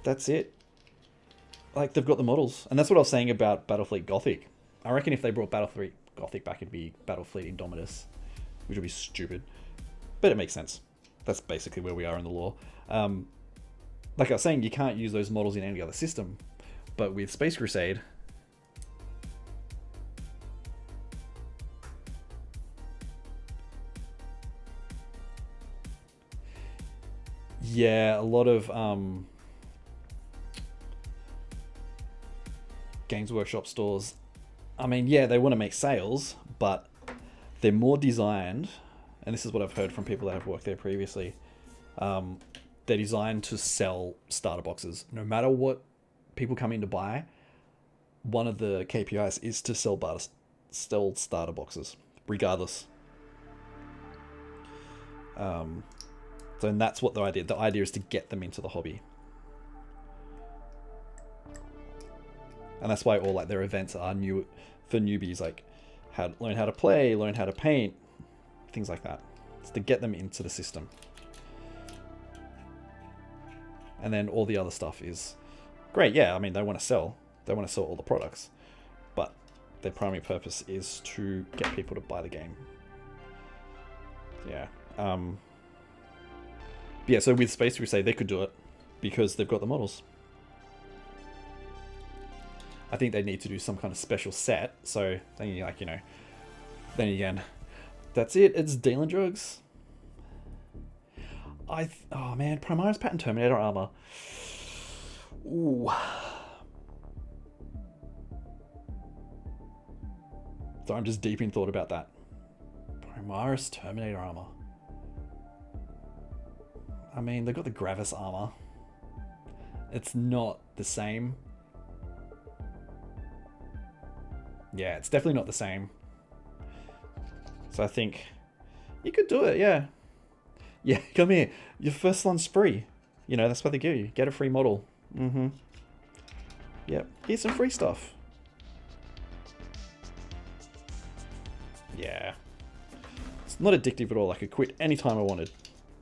That's it. Like, they've got the models. And that's what I was saying about Battlefleet Gothic. I reckon if they brought Battlefleet Gothic back, it'd be Battlefleet Indomitus. Which would be stupid. But it makes sense. That's basically where we are in the lore. Like I was saying, you can't use those models in any other system. But with Space Crusade... Yeah, a lot of Games Workshop stores, I mean, yeah, they want to make sales, but they're more designed, and this is what I've heard from people that have worked there previously, they're designed to sell starter boxes. No matter what people come in to buy, one of the KPIs is to sell starter boxes, regardless. So and that's what the idea is to get them into the hobby. And that's why all like their events are new for newbies, like learn how to play, learn how to paint, things like that. It's to get them into the system. And then all the other stuff is great. Yeah, I mean, they want to sell. They want to sell all the products. But their primary purpose is to get people to buy the game. Yeah. Yeah, so with Space Crusade, they could do it because they've got the models. I think they need to do some kind of special set. So then you like, you know, then again, that's it. It's dealing drugs. Oh man, Primaris Pattern Terminator armor. Ooh. So I'm just deep in thought about that. Primaris Terminator armor. I mean, they've got the Gravis armor. It's not the same. Yeah, it's definitely not the same. So I think you could do it, yeah. Yeah, come here. Your first one's free. You know, that's what they give you. Get a free model. Mm-hmm. Yep. Here's some free stuff. Yeah. It's not addictive at all. I could quit anytime I wanted.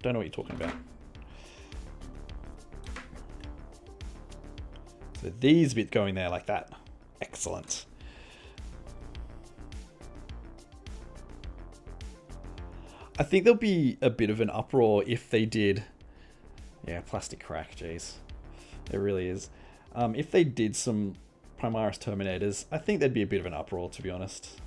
Don't know what you're talking about. So these bits going there like that. Excellent. I think there'll be a bit of an uproar if they did. Yeah, plastic crack, jeez. It really is. If they did some Primaris Terminators, I think there'd be a bit of an uproar, to be honest.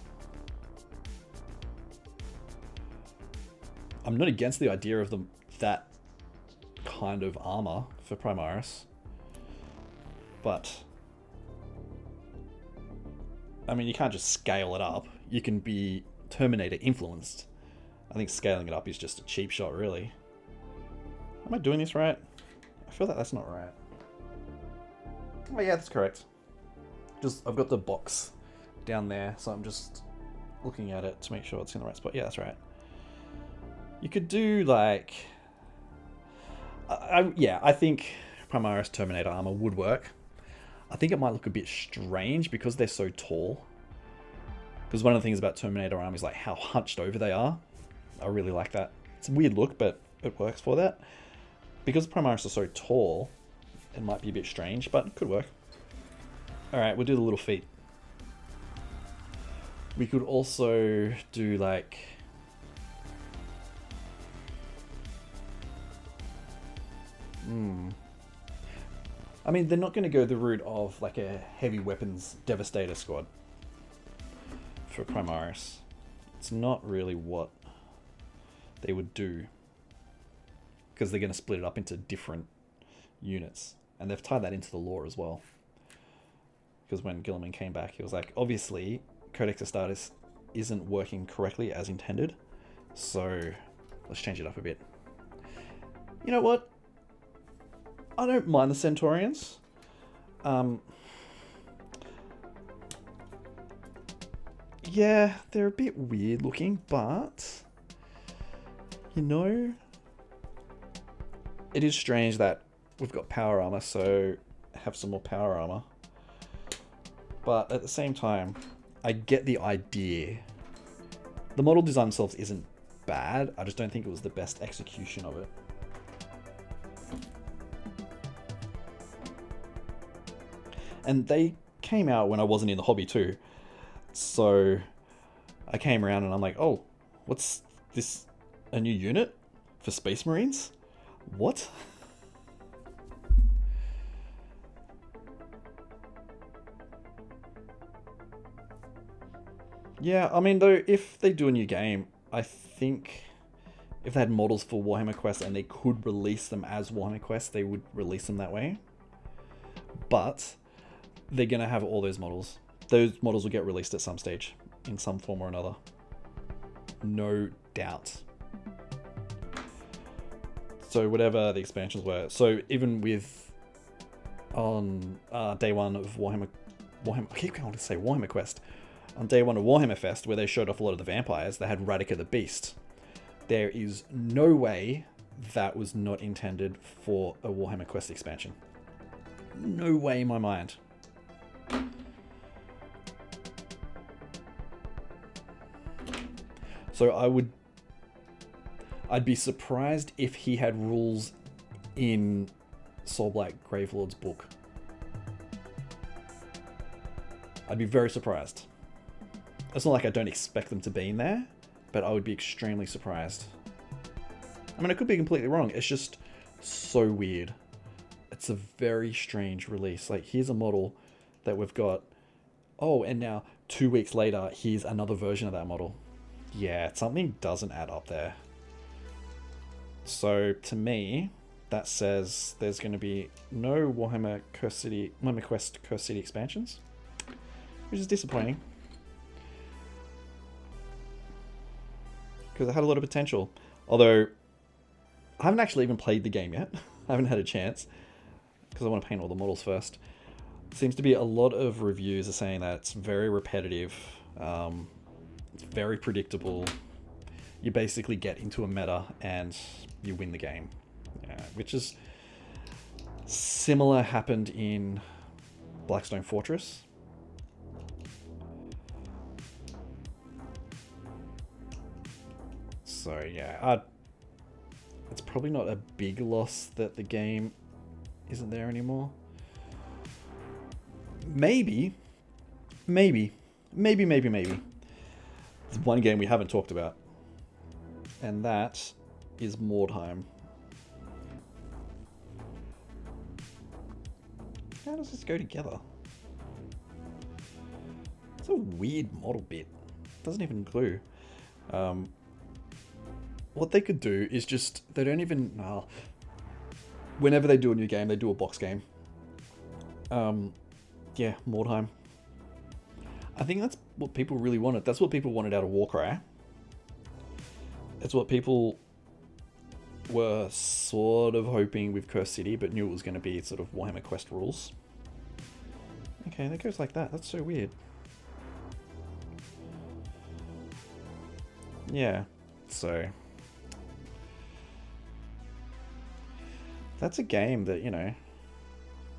I'm not against the idea of that kind of armor for Primaris, but I mean, you can't just scale it up. You can be Terminator influenced. I think scaling it up is just a cheap shot, really. Am I doing this right? I feel like that's not right. Oh yeah, that's correct. Just, I've got the box down there, so I'm just looking at it to make sure it's in the right spot. Yeah, that's right. You could do like... yeah, I think Primaris Terminator armor would work. I think it might look a bit strange because they're so tall. Because one of the things about Terminator armor is like how hunched over they are. I really like that. It's a weird look, but it works for that. Because Primaris are so tall, it might be a bit strange, but it could work. Alright, we'll do the little feet. We could also do like... I mean, they're not going to go the route of like a heavy weapons Devastator squad for Primaris. It's not really what they would do. Because they're going to split it up into different units. And they've tied that into the lore as well. Because when Gilliman came back, he was like, obviously, Codex Astartes isn't working correctly as intended. So, let's change it up a bit. You know what? I don't mind the Centaurians. Yeah, they're a bit weird looking, but... You know... It is strange that we've got power armor, so have some more power armor. But at the same time, I get the idea. The model design themselves isn't bad, I just don't think it was the best execution of it. And they came out when I wasn't in the hobby too. So I came around and I'm like, oh, what's this? A new unit for Space Marines? What? Yeah, I mean, though, if they do a new game, I think if they had models for Warhammer Quest and they could release them as Warhammer Quest, they would release them that way. But they're going to have all those models. Those models will get released at some stage, in some form or another. No doubt. So whatever the expansions were. So even with, on day one of Warhammer, I keep going to say Warhammer Quest. On day one of Warhammer Fest, where they showed off a lot of the vampires, they had Radika the Beast. There is no way that was not intended for a Warhammer Quest expansion. No way in my mind. So I'd be surprised if he had rules in Soulblight Gravelord's book. I'd be very surprised. It's not like I don't expect them to be in there, but I would be extremely surprised. I mean, I could be completely wrong. It's just so weird. It's a very strange release. Like, here's a model that we've got. Oh, and now 2 weeks later, here's another version of that model. Yeah, something doesn't add up there. So, to me, that says there's going to be no Warhammer Quest Curse City expansions, which is disappointing. Because it had a lot of potential. Although, I haven't actually even played the game yet. I haven't had a chance. Because I want to paint all the models first. Seems to be a lot of reviews are saying that it's very repetitive. It's very predictable. You basically get into a meta and you win the game. Which is similar happened in Blackstone Fortress. So yeah, it's probably not a big loss that the game isn't there anymore. Maybe. There's one game we haven't talked about. And that is Mordheim. How does this go together? It's a weird model bit. Doesn't even glue. What they could do is just, they don't even, whenever they do a new game, they do a box game. Yeah, Mordheim. I think that's what people really wanted. That's what people wanted out of Warcry. It's what people were sort of hoping with Cursed City, but knew it was going to be sort of Warhammer Quest rules. Okay, that goes like that. That's so weird. Yeah, so that's a game that, you know,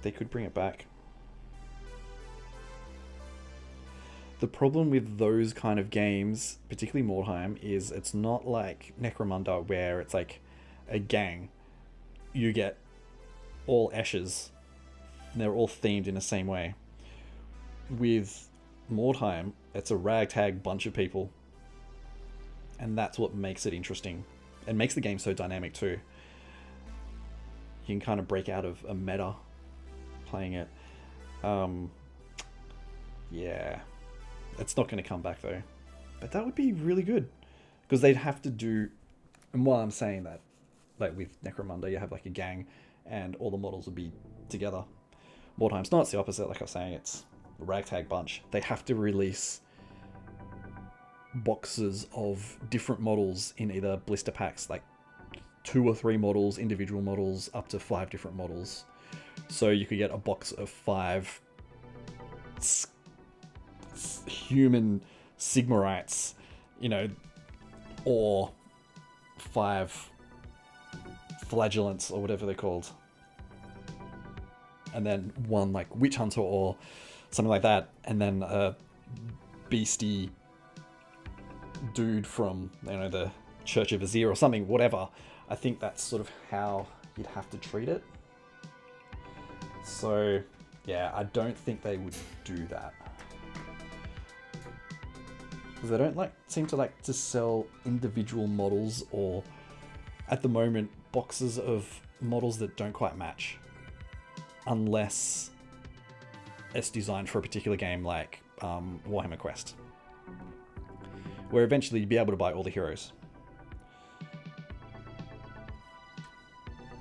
they could bring it back. The problem with those kind of games, particularly Mordheim, is it's not like Necromunda where it's like a gang. You get all Esches. And they're all themed in the same way. With Mordheim, it's a ragtag bunch of people. And that's what makes it interesting. And makes the game so dynamic too. You can kind of break out of a meta playing it. Yeah. It's not going to come back though. But that would be really good. Because they'd have to do... And while I'm saying that, like with Necromunda, you have like a gang and all the models would be together. Mordheim's not, it's the opposite, like I was saying, it's a ragtag bunch. They have to release boxes of different models in either blister packs, like 2 or 3 models, individual models, up to 5 different models. So you could get a box of 5 human Sigmarites, you know, or 5 flagellants or whatever they're called. And then 1 like Witch Hunter or something like that. And then a beastie dude from, you know, the Church of Azir or something, whatever. I think that's sort of how you'd have to treat it. So, yeah, I don't think they would do that. Because they don't seem to sell individual models, or at the moment boxes of models that don't quite match, unless it's designed for a particular game like Warhammer Quest, where eventually you'd be able to buy all the heroes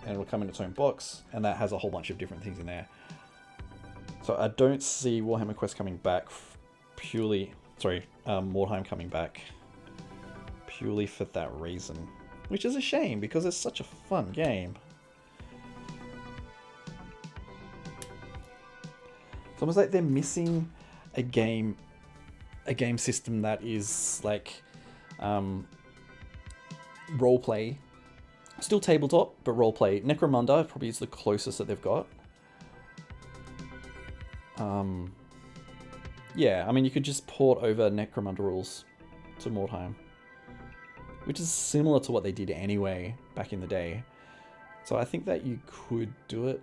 and it'll come in its own box, and that has a whole bunch of different things in there. So I don't see Warhammer Quest coming back purely... Mordheim coming back purely for that reason. Which is a shame, because it's such a fun game. It's almost like they're missing a game system that is like roleplay. Still tabletop, but roleplay. Necromunda probably is the closest that they've got. Yeah, I mean, you could just port over Necromunda rules to Mordheim, which is similar to what they did anyway back in the day. So I think that you could do it.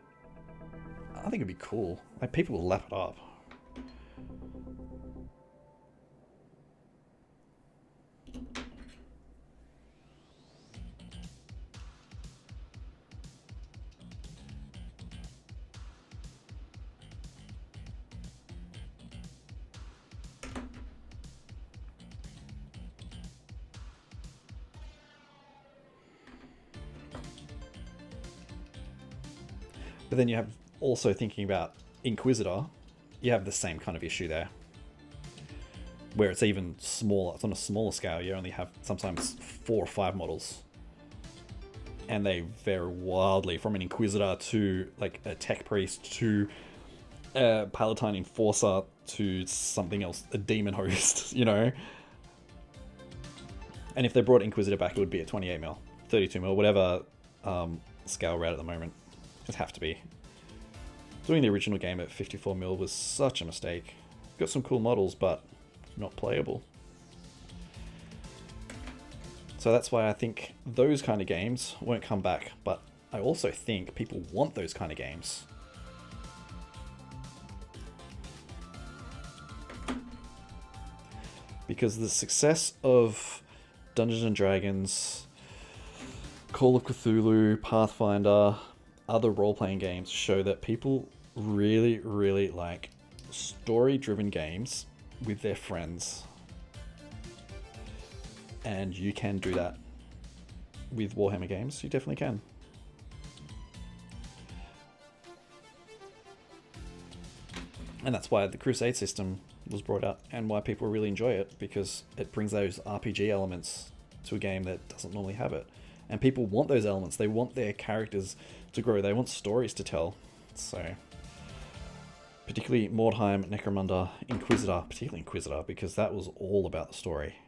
I think it'd be cool. Like, people will lap it up. But then you have also thinking about Inquisitor, you have the same kind of issue there. Where it's even smaller, it's on a smaller scale, you only have sometimes 4 or 5 models. And they vary wildly from an Inquisitor to like a Tech Priest to a Palatine Enforcer to something else, a Demon Host, you know? And if they brought Inquisitor back, it would be at 28mm, 32mm, whatever scale we're at the moment. It'd have to be. Doing the original game at 54mm was such a mistake. Got some cool models, but not playable. So that's why I think those kind of games won't come back, but I also think people want those kind of games. Because the success of Dungeons & Dragons, Call of Cthulhu, Pathfinder, other role-playing games show that people really, really like story-driven games with their friends. And you can do that with Warhammer games. You definitely can. And that's why the Crusade system was brought up and why people really enjoy it, because it brings those RPG elements to a game that doesn't normally have it. And people want those elements. They want their characters to grow. They want stories to tell. So, particularly Mordheim, Necromunda, Inquisitor, particularly Inquisitor, because that was all about the story.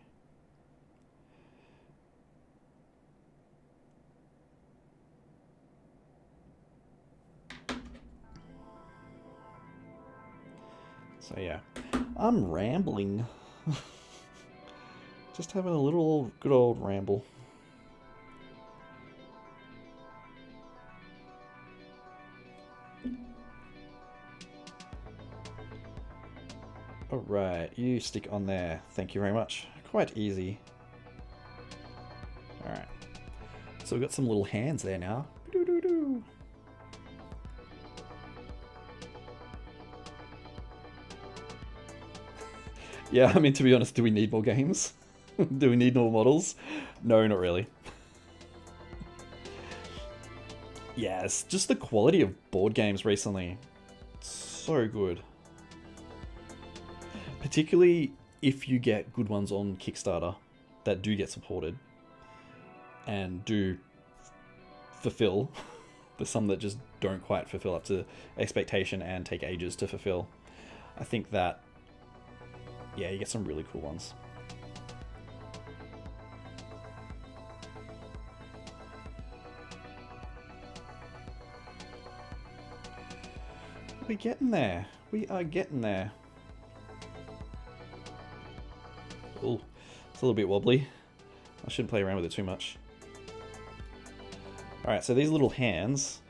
So yeah, I'm rambling. Just having a little good old ramble. Alright, you stick on there. Thank you very much. Quite easy. Alright. So we've got some little hands there now. Doo-doo-doo. Yeah, I mean, to be honest, do we need more games? Do we need more models? No, not really. Yes, just the quality of board games recently. So good. Particularly if you get good ones on Kickstarter that do get supported and do fulfill. There's some that just don't quite fulfill up to expectation and take ages to fulfill. I think that, yeah, you get some really cool ones. We're getting there. We are getting there. Oh, it's a little bit wobbly. I shouldn't play around with it too much. Alright, so these little hands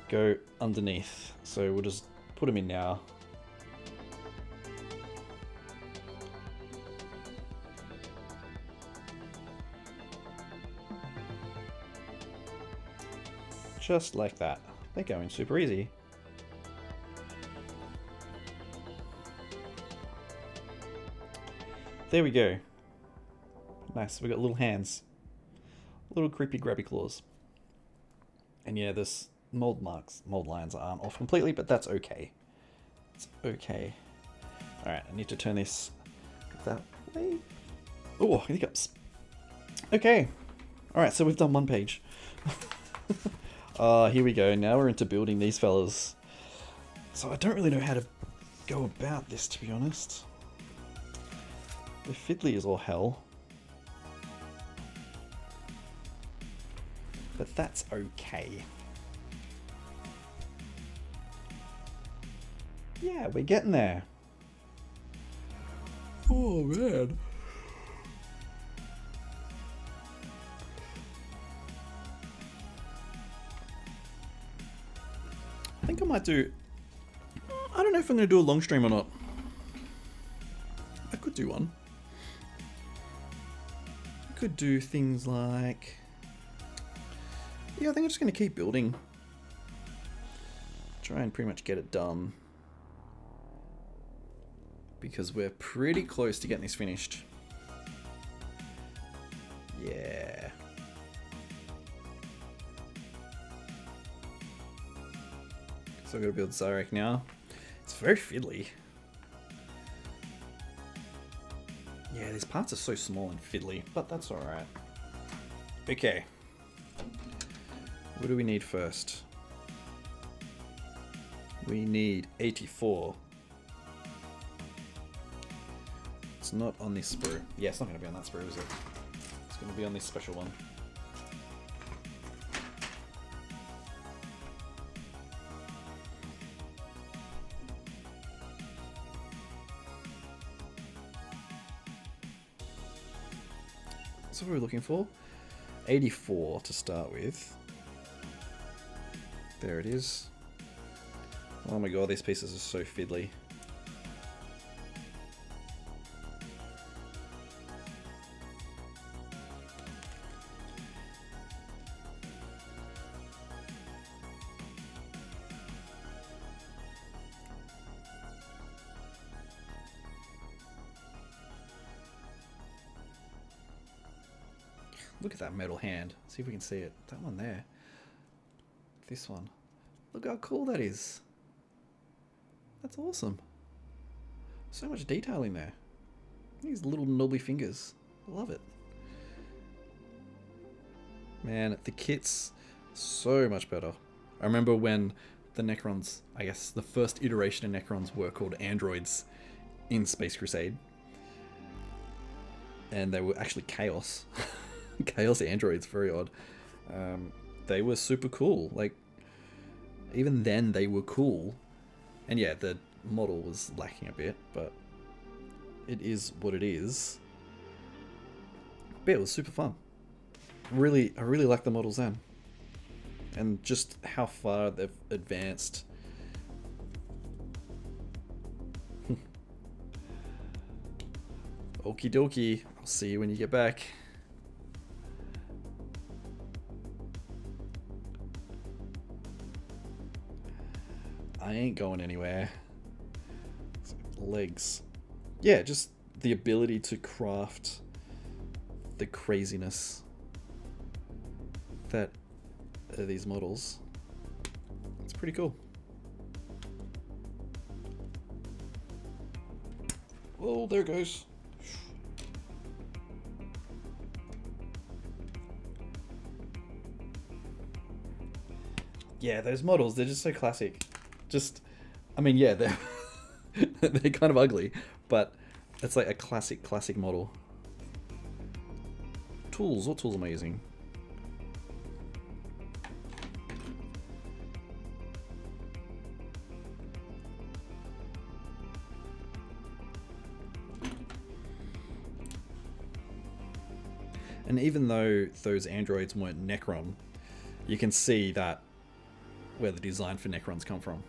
go underneath. So we'll just put them in now. Just like that. They're going super easy. There we go. Nice, we got little hands. Little creepy grabby claws. And yeah, this mold lines aren't off completely, but that's okay. It's okay. Alright, I need to turn this that way. Oh, hiccups. Okay. Alright, so we've done one page. Here we go. Now we're into building these fellas. So I don't really know how to go about this, to be honest. The fiddly is all hell. But that's okay. Yeah, we're getting there. Oh man. I think I might do... I don't know if I'm going to do a long stream or not. I could do one. I could do things like... Yeah, I think I'm just going to keep building. Try and pretty much get it done. Because we're pretty close to getting this finished. Yeah. So I've got to build Szarekh now. It's very fiddly. Yeah, these parts are so small and fiddly, but that's alright. Okay. What do we need first? We need 84. It's not on this sprue. Yeah, it's not going to be on that sprue, is it? It's going to be on this special one. That's what we're looking for. 84 to start with. There it is. Oh my god, these pieces are so fiddly. Look at that metal hand. See if we can see it. That one there. This one. Look how cool that is. That's awesome. So much detail in there. These little knobbly fingers. I love it. Man, the kit's so much better. I remember when the Necrons, I guess the first iteration of Necrons were called androids in Space Crusade. And they were actually chaos. Chaos androids, very odd. They were super cool. Like, even then they were cool. And yeah, the model was lacking a bit, but it is what it is. But yeah, it was super fun. I really like the models then. And just how far they've advanced. Okie dokie. I'll see you when you get back. I ain't going anywhere. Legs. Yeah, just the ability to craft the craziness that are these models. It's pretty cool. Oh, there it goes. Yeah, those models, they're just so classic. Just, I mean, yeah, they're they're kind of ugly, but it's like a classic model. Tools, what tools am I using? And even though those androids weren't Necron, you can see that where the design for Necrons come from.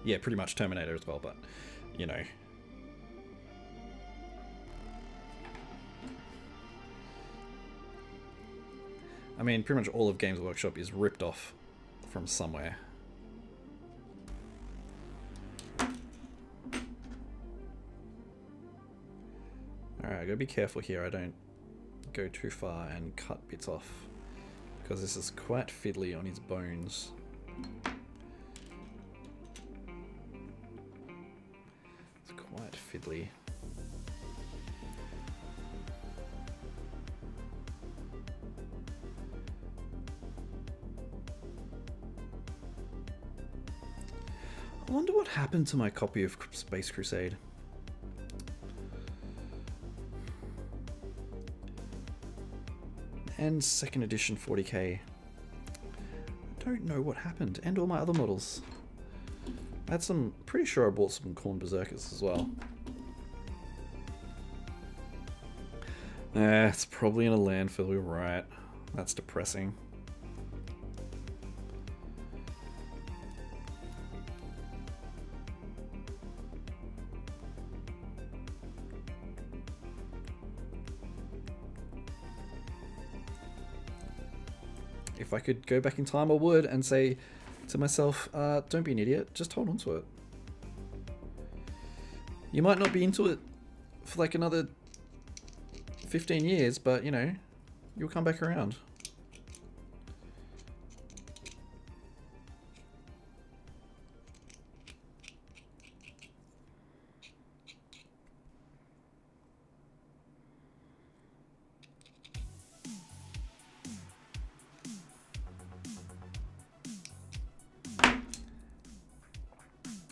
Yeah, pretty much Terminator as well, but, you know. I mean, pretty much all of Games Workshop is ripped off from somewhere. Alright, I gotta be careful here I don't go too far and cut bits off, because this is quite fiddly on his bones. It's quite fiddly. I wonder what happened to my copy of Space Crusade. And second edition 40k. I don't know what happened. And all my other models. I had some, pretty sure I bought some Khorne Berserkers as well. It's probably in a landfill, you're right. That's depressing. If I could go back in time, I would, and say to myself, don't be an idiot, just hold on to it. You might not be into it for like another 15 years, but you know, you'll come back around.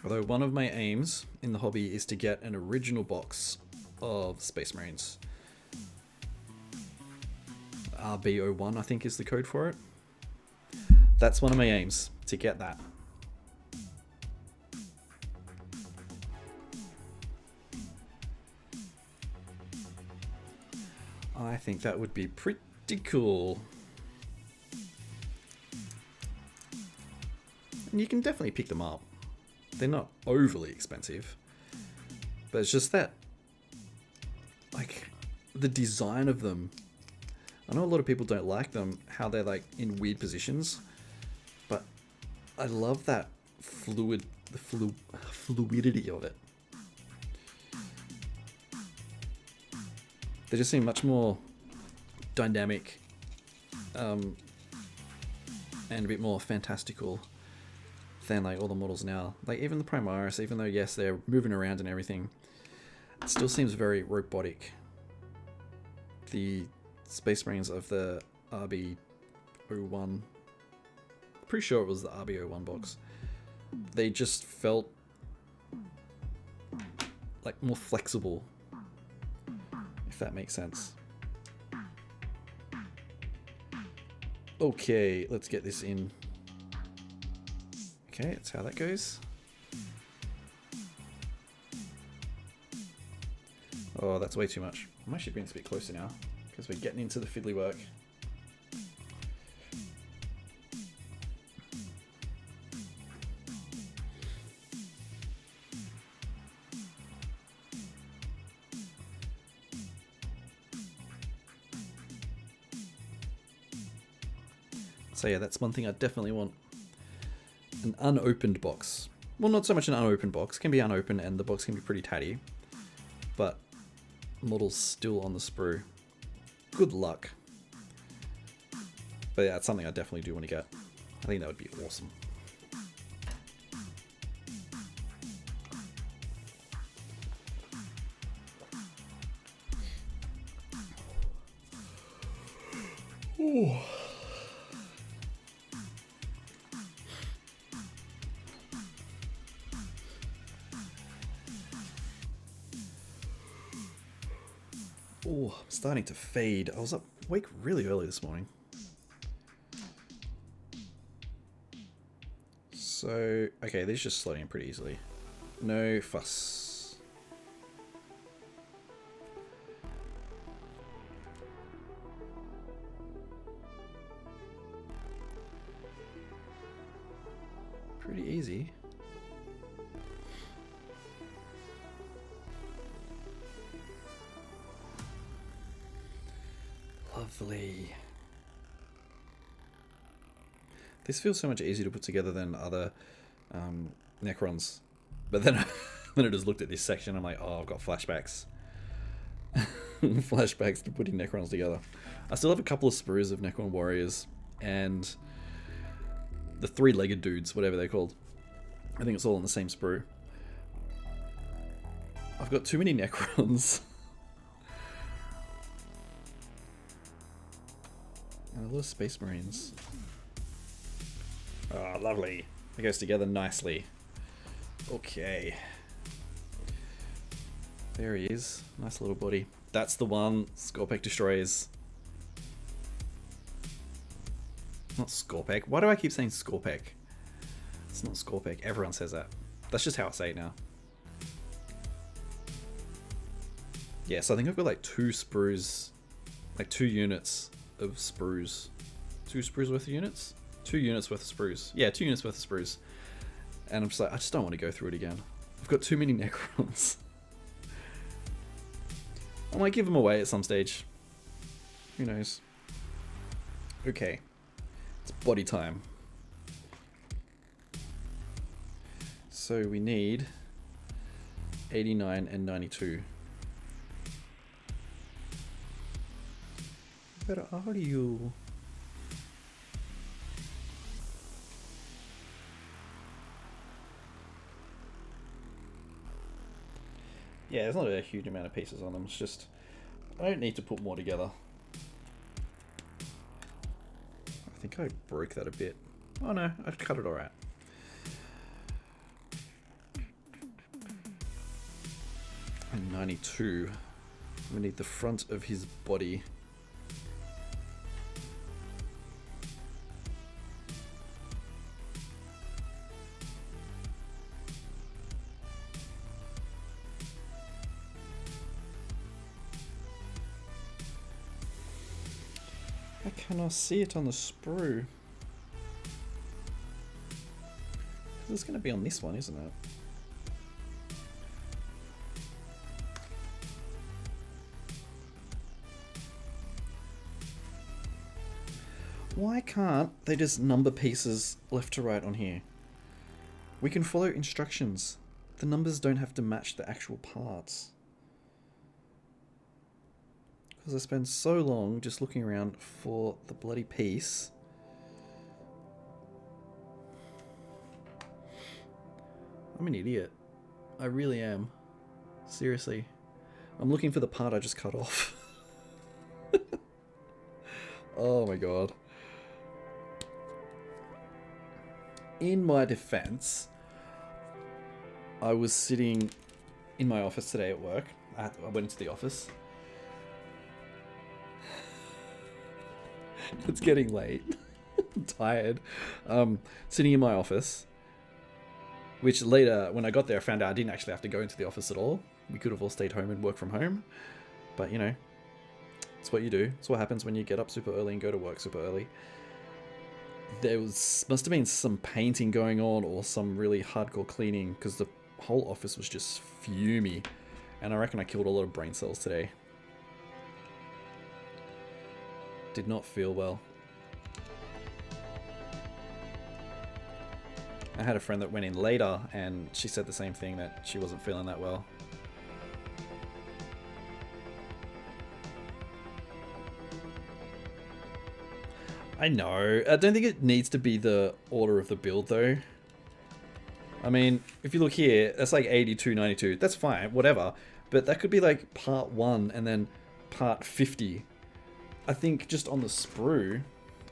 Although one of my aims in the hobby is to get an original box of Space Marines. RB01, I think, is the code for it. That's one of my aims, to get that. I think that would be pretty cool. And you can definitely pick them up. They're not overly expensive, but it's just that, like, the design of them. I know a lot of people don't like them, how they're like in weird positions, but I love that fluidity of it. They just seem much more dynamic and a bit more fantastical than like all the models now. Like even the Primaris, even though yes they're moving around and everything, it still seems very robotic. The Space Marines of the RB01, pretty sure it was the RB01 box, they just felt like more flexible, if that makes sense. Okay, let's get this in. Okay, that's how that goes. Oh, that's way too much. I'm actually bring this a bit closer now, because we're getting into the fiddly work. So yeah, that's one thing I definitely want. An unopened box. Well, not so much an unopened box. It can be unopened and the box can be pretty tatty. But models still on the sprue. Good luck. But yeah, it's something I definitely do want to get. I think that would be awesome. Ooh. Oh, I'm starting to fade. I was awake really early this morning. So, okay, these just slotting in pretty easily. No fuss. Pretty easy. Lovely. This feels so much easier to put together than other Necrons. But then, then I just looked at this section, I'm like, oh, I've got flashbacks. Flashbacks to putting Necrons together. I still have a couple of sprues of Necron warriors, and the three-legged dudes, whatever they're called. I think it's all in the same sprue. I've got too many Necrons. And a lot of Space Marines. Oh, lovely. It goes together nicely. Okay. There he is. Nice little body. That's the one. Skorpek destroys. Not Skorpek. Why do I keep saying Skorpek? It's not Skorpek. Everyone says that. That's just how I say it now. Yeah, so I think I've got like 2 sprues. Like 2 units of sprues. 2 sprues worth of units? 2 units worth of sprues. Yeah, 2 units worth of sprues. And I'm just like, I just don't want to go through it again. I've got too many Necrons. I might give them away at some stage. Who knows? Okay. It's body time. So we need 89 and 92. Where are you? Yeah, there's not a huge amount of pieces on them. It's just, I don't need to put more together. I think I broke that a bit. Oh no, I cut it alright. And 92. We need the front of his body. How can I see it on the sprue? It's going to be on this one, isn't it? Why can't they just number pieces left to right on here? We can follow instructions. The numbers don't have to match the actual parts. Because I spend so long just looking around for the bloody piece. I'm an idiot. I really am. Seriously. I'm looking for the part I just cut off. Oh my god. In my defense, I was sitting in my office today at work. I went into the office. It's getting late. I'm tired. Sitting in my office. Which later, when I got there, I found out I didn't actually have to go into the office at all. We could have all stayed home and worked from home. But, you know, it's what you do. It's what happens when you get up super early and go to work super early. There must have been some painting going on or some really hardcore cleaning because the whole office was just fumey. And I reckon I killed a lot of brain cells today. Did not feel well. I had a friend that went in later and she said the same thing, that she wasn't feeling that well. I know. I don't think it needs to be the order of the build though. I mean, if you look here, that's like 82, 92. That's fine, whatever. But that could be like part 1 and then part 50. I think just on the sprue,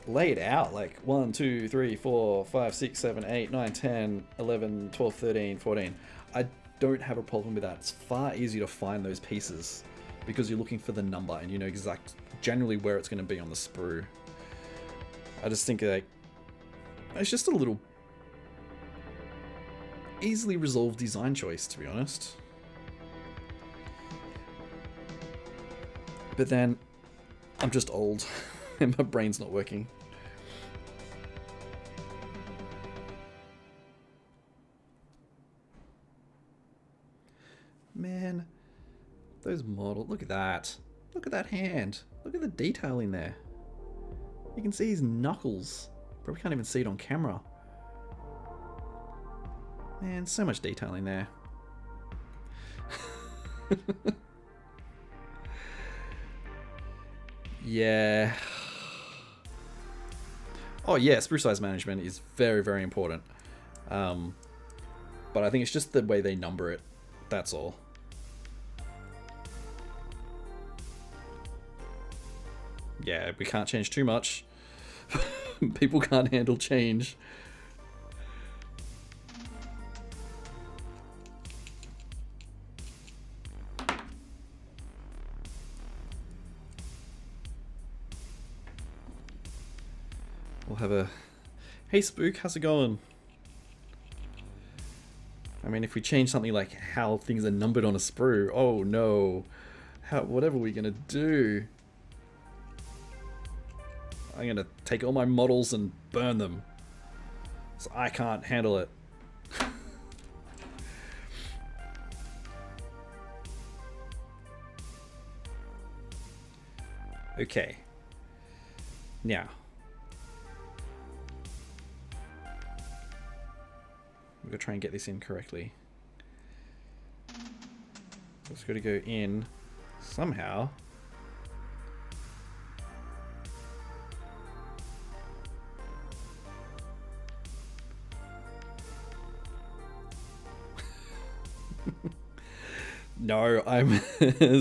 lay it out like 1, 2, 3, 4, 5, 6, 7, 8, 9, 10, 11, 12, 13, 14. I don't have a problem with that. It's far easier to find those pieces because you're looking for the number and you know generally where it's going to be on the sprue. I just think like it's just a little easily resolved design choice, to be honest. But then I'm just old and my brain's not working. Man, those models, look at that. Look at that hand. Look at the detail in there. You can see his knuckles. Probably can't even see it on camera. Man, so much detail in there. Yeah. Oh yeah, sprue size management is very, very important. But I think it's just the way they number it. That's all. Yeah, we can't change too much. People can't handle change. We'll have a... Hey Spook, how's it going? I mean, if we change something like how things are numbered on a sprue, oh no. Whatever are we gonna do? I'm gonna take all my models and burn them. So I can't handle it. Okay. Now. I'm gonna try and get this in correctly. So it's gotta go in somehow. No, I'm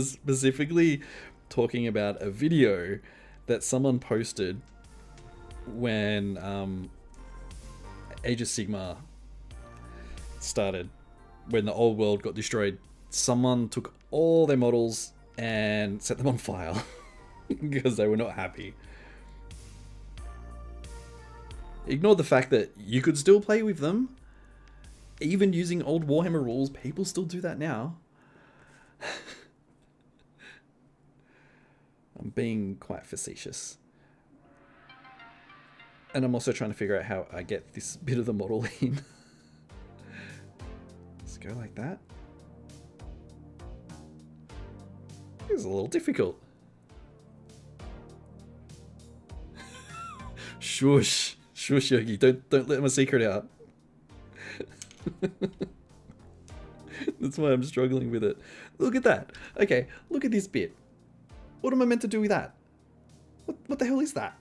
specifically talking about a video that someone posted when Age of Sigmar started, when the old world got destroyed. Someone took all their models and set them on fire because they were not happy. Ignore the fact that you could still play with them. Even using old Warhammer rules, people still do that now. I'm being quite facetious. And I'm also trying to figure out how I get this bit of the model in. Let's go like that. This is a little difficult. Shush. Shush, Yogi. Don't let my secret out. That's why I'm struggling with it. Look at that. Okay, look at this bit. What am I meant to do with that? What the hell is that?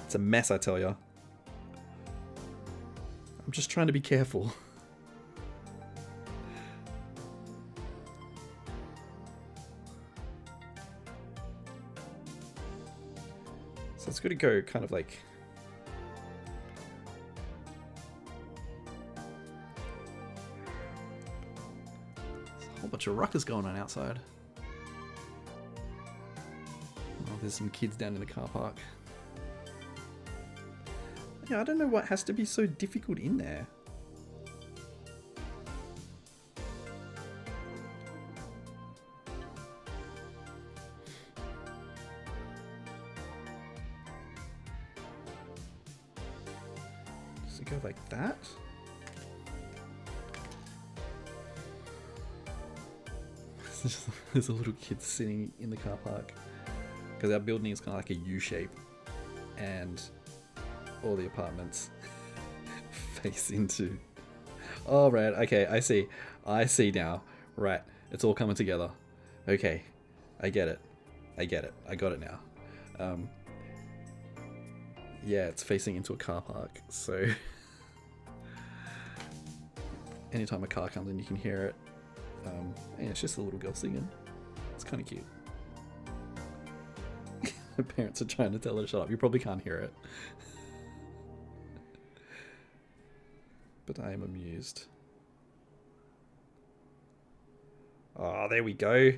It's a mess, I tell ya. I'm just trying to be careful. So it's got to go kind of like... There's a whole bunch of ruckus going on outside. Oh, there's some kids down in the car park. Yeah, I don't know what has to be so difficult in there. Does it go like that? There's a little kid sitting in the car park. Because our building is kind of like a U shape. And all the apartments face into... Oh, right. Okay, I see. I see now. Right. It's all coming together. Okay. I get it. I get it. I got it now. Yeah, it's facing into a car park. So anytime a car comes in, you can hear it. And it's just a little girl singing. It's kind of cute. Her parents are trying to tell her to shut up. You probably can't hear it. But I am amused. Oh, there we go.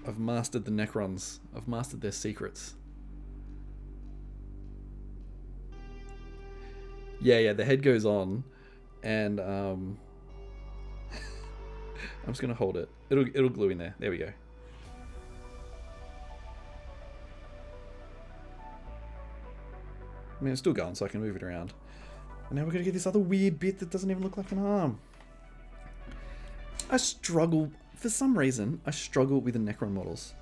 I've mastered the Necrons. I've mastered their secrets. Yeah, the head goes on, and I'm just gonna hold it. It'll glue in there. There we go. I mean, it's still going, so I can move it around. And now we're gonna get this other weird bit that doesn't even look like an arm. I struggle, for some reason, I struggle with the Necron models.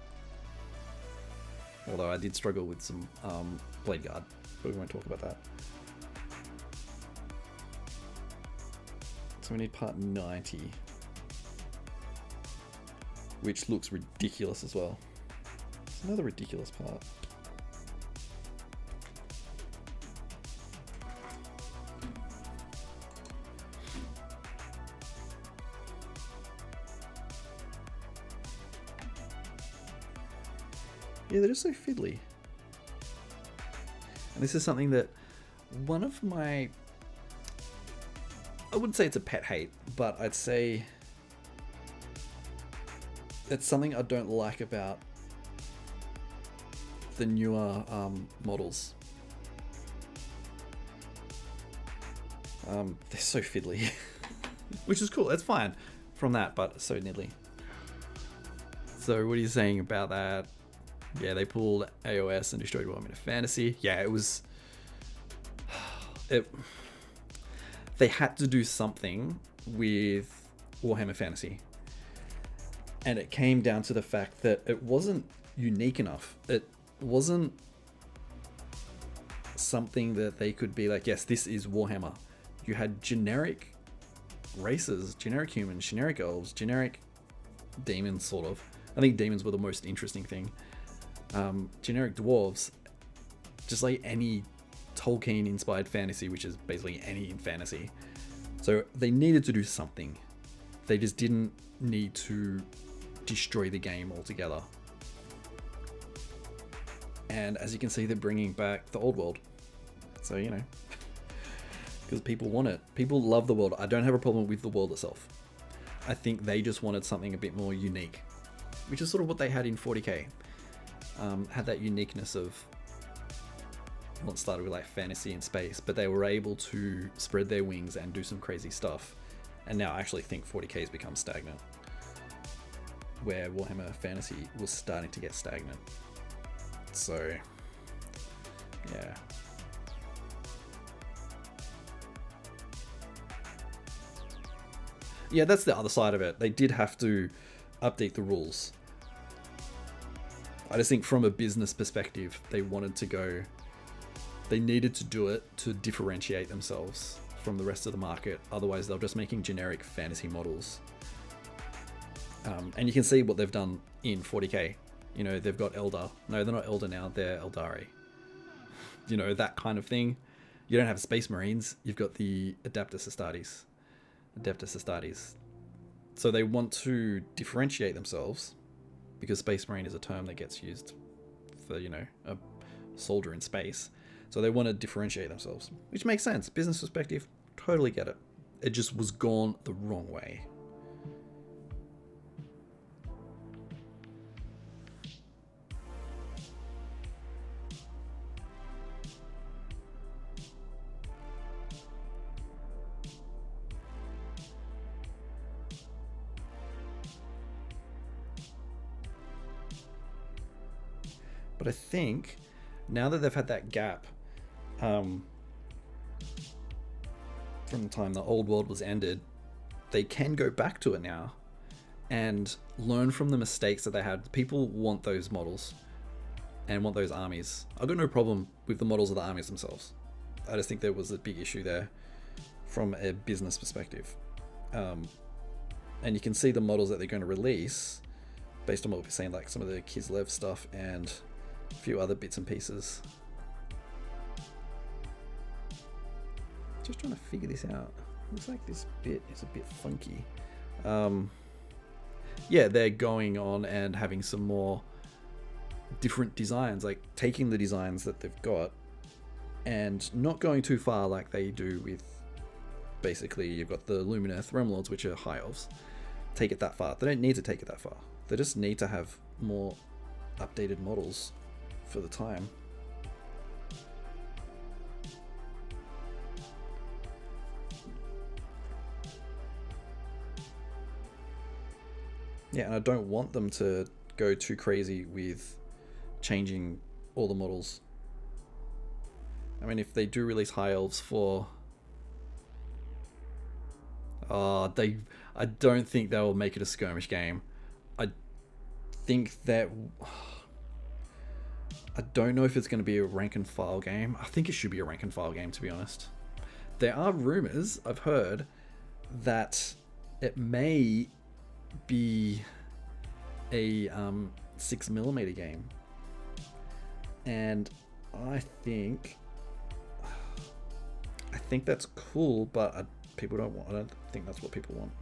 Although I did struggle with some Blade Guard, but we won't talk about that. So we need part 90. Which looks ridiculous as well. It's another ridiculous part. Yeah, they're just so fiddly. And this is something that one of my... I wouldn't say it's a pet hate, but I'd say it's something I don't like about the newer models. They're so fiddly. Which is cool, that's fine from that, but so niddly. So what are you saying about that? Yeah, they pulled AOS and destroyed Warhammer Fantasy. Yeah, it was... They had to do something with Warhammer Fantasy. And it came down to the fact that it wasn't unique enough. It wasn't something that they could be like, yes, this is Warhammer. You had generic races, generic humans, generic elves, generic demons, sort of. I think demons were the most interesting thing. Generic dwarves, just like any Tolkien-inspired fantasy, which is basically any fantasy. So they needed to do something. They just didn't need to destroy the game altogether. And as you can see, they're bringing back the old world. So, you know, because people want it. People love the world. I don't have a problem with the world itself. I think they just wanted something a bit more unique, which is sort of what they had in 40k. Had that uniqueness of, well, it started with like fantasy and space, but they were able to spread their wings and do some crazy stuff. And now I actually think 40k has become stagnant, where Warhammer Fantasy was starting to get stagnant. So, yeah. Yeah, that's the other side of it. They did have to update the rules. I just think from a business perspective, they wanted to go... They needed to do it to differentiate themselves from the rest of the market. Otherwise, they're just making generic fantasy models. And you can see what they've done in 40k. You know, they've got Eldar. No, they're not Eldar now. They're Eldari. You know, that kind of thing. You don't have Space Marines. You've got the Adeptus Astartes. So they want to differentiate themselves, because Space Marine is a term that gets used for, you know, a soldier in space. So they want to differentiate themselves, which makes sense. Business perspective, totally get it. It just was gone the wrong way. But I think now that they've had that gap from the time the old world was ended, they can go back to it now and learn from the mistakes that they had. People want those models and want those armies. I've got no problem with the models of the armies themselves. I just think there was a big issue there from a business perspective. And you can see the models that they're going to release based on what we're saying, like some of the Kislev stuff and a few other bits and pieces. Just trying to figure this out. Looks like this bit is a bit funky. Yeah, they're going on and having some more different designs, like taking the designs that they've got and not going too far like they do with, basically, you've got the Lumineth Realm Lords, which are high elves. Take it that far. They don't need to take it that far. They just need to have more updated models for the time. Yeah, and I don't want them to go too crazy with changing all the models. I mean, if they do release high elves for... I don't think they'll make it a skirmish game. I think that... I don't know if it's going to be a rank and file game. I think it should be a rank and file game, to be honest. There are rumors, I've heard, that it may be a 6mm game. And I think that's cool, but I don't think that's what people want.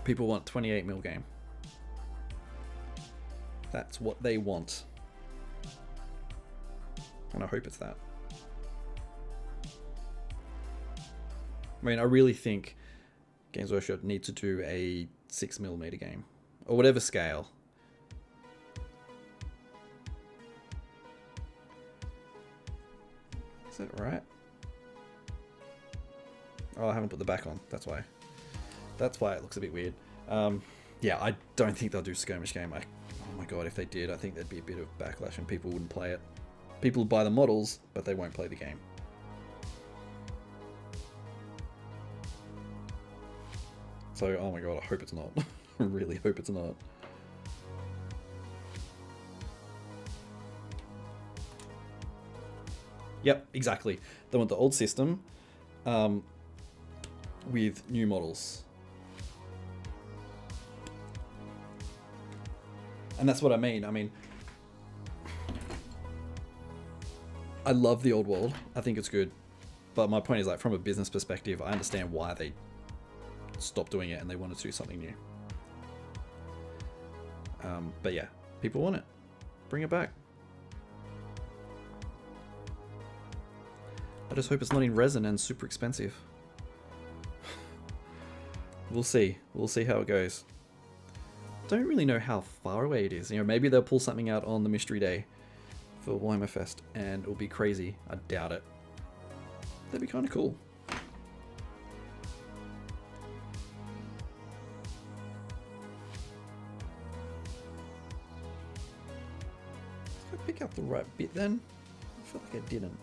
People want 28mm game. That's what they want. And I hope it's that. I mean, I really think Games Workshop need to do a 6mm game. Or whatever scale. Is that right? Oh, I haven't put the back on. That's why. That's why it looks a bit weird. Yeah, I don't think they'll do skirmish game. Oh my god, if they did, I think there'd be a bit of backlash and people wouldn't play it. People would buy the models, but they won't play the game. So, oh my god, I hope it's not. I really hope it's not. Yep, exactly. They want the old system with new models. And that's what I mean. I mean, I love the old world. I think it's good. But my point is, like, from a business perspective, I understand why they stopped doing it and they wanted to do something new. But yeah, people want it. Bring it back. I just hope it's not in resin and super expensive. We'll see. We'll see how it goes. Don't really know how far away it is. You know, maybe they'll pull something out on the mystery day for Warhammer Fest and it'll be crazy. I doubt it. That'd be kind of cool. Did I pick up the right bit then? I feel like I didn't.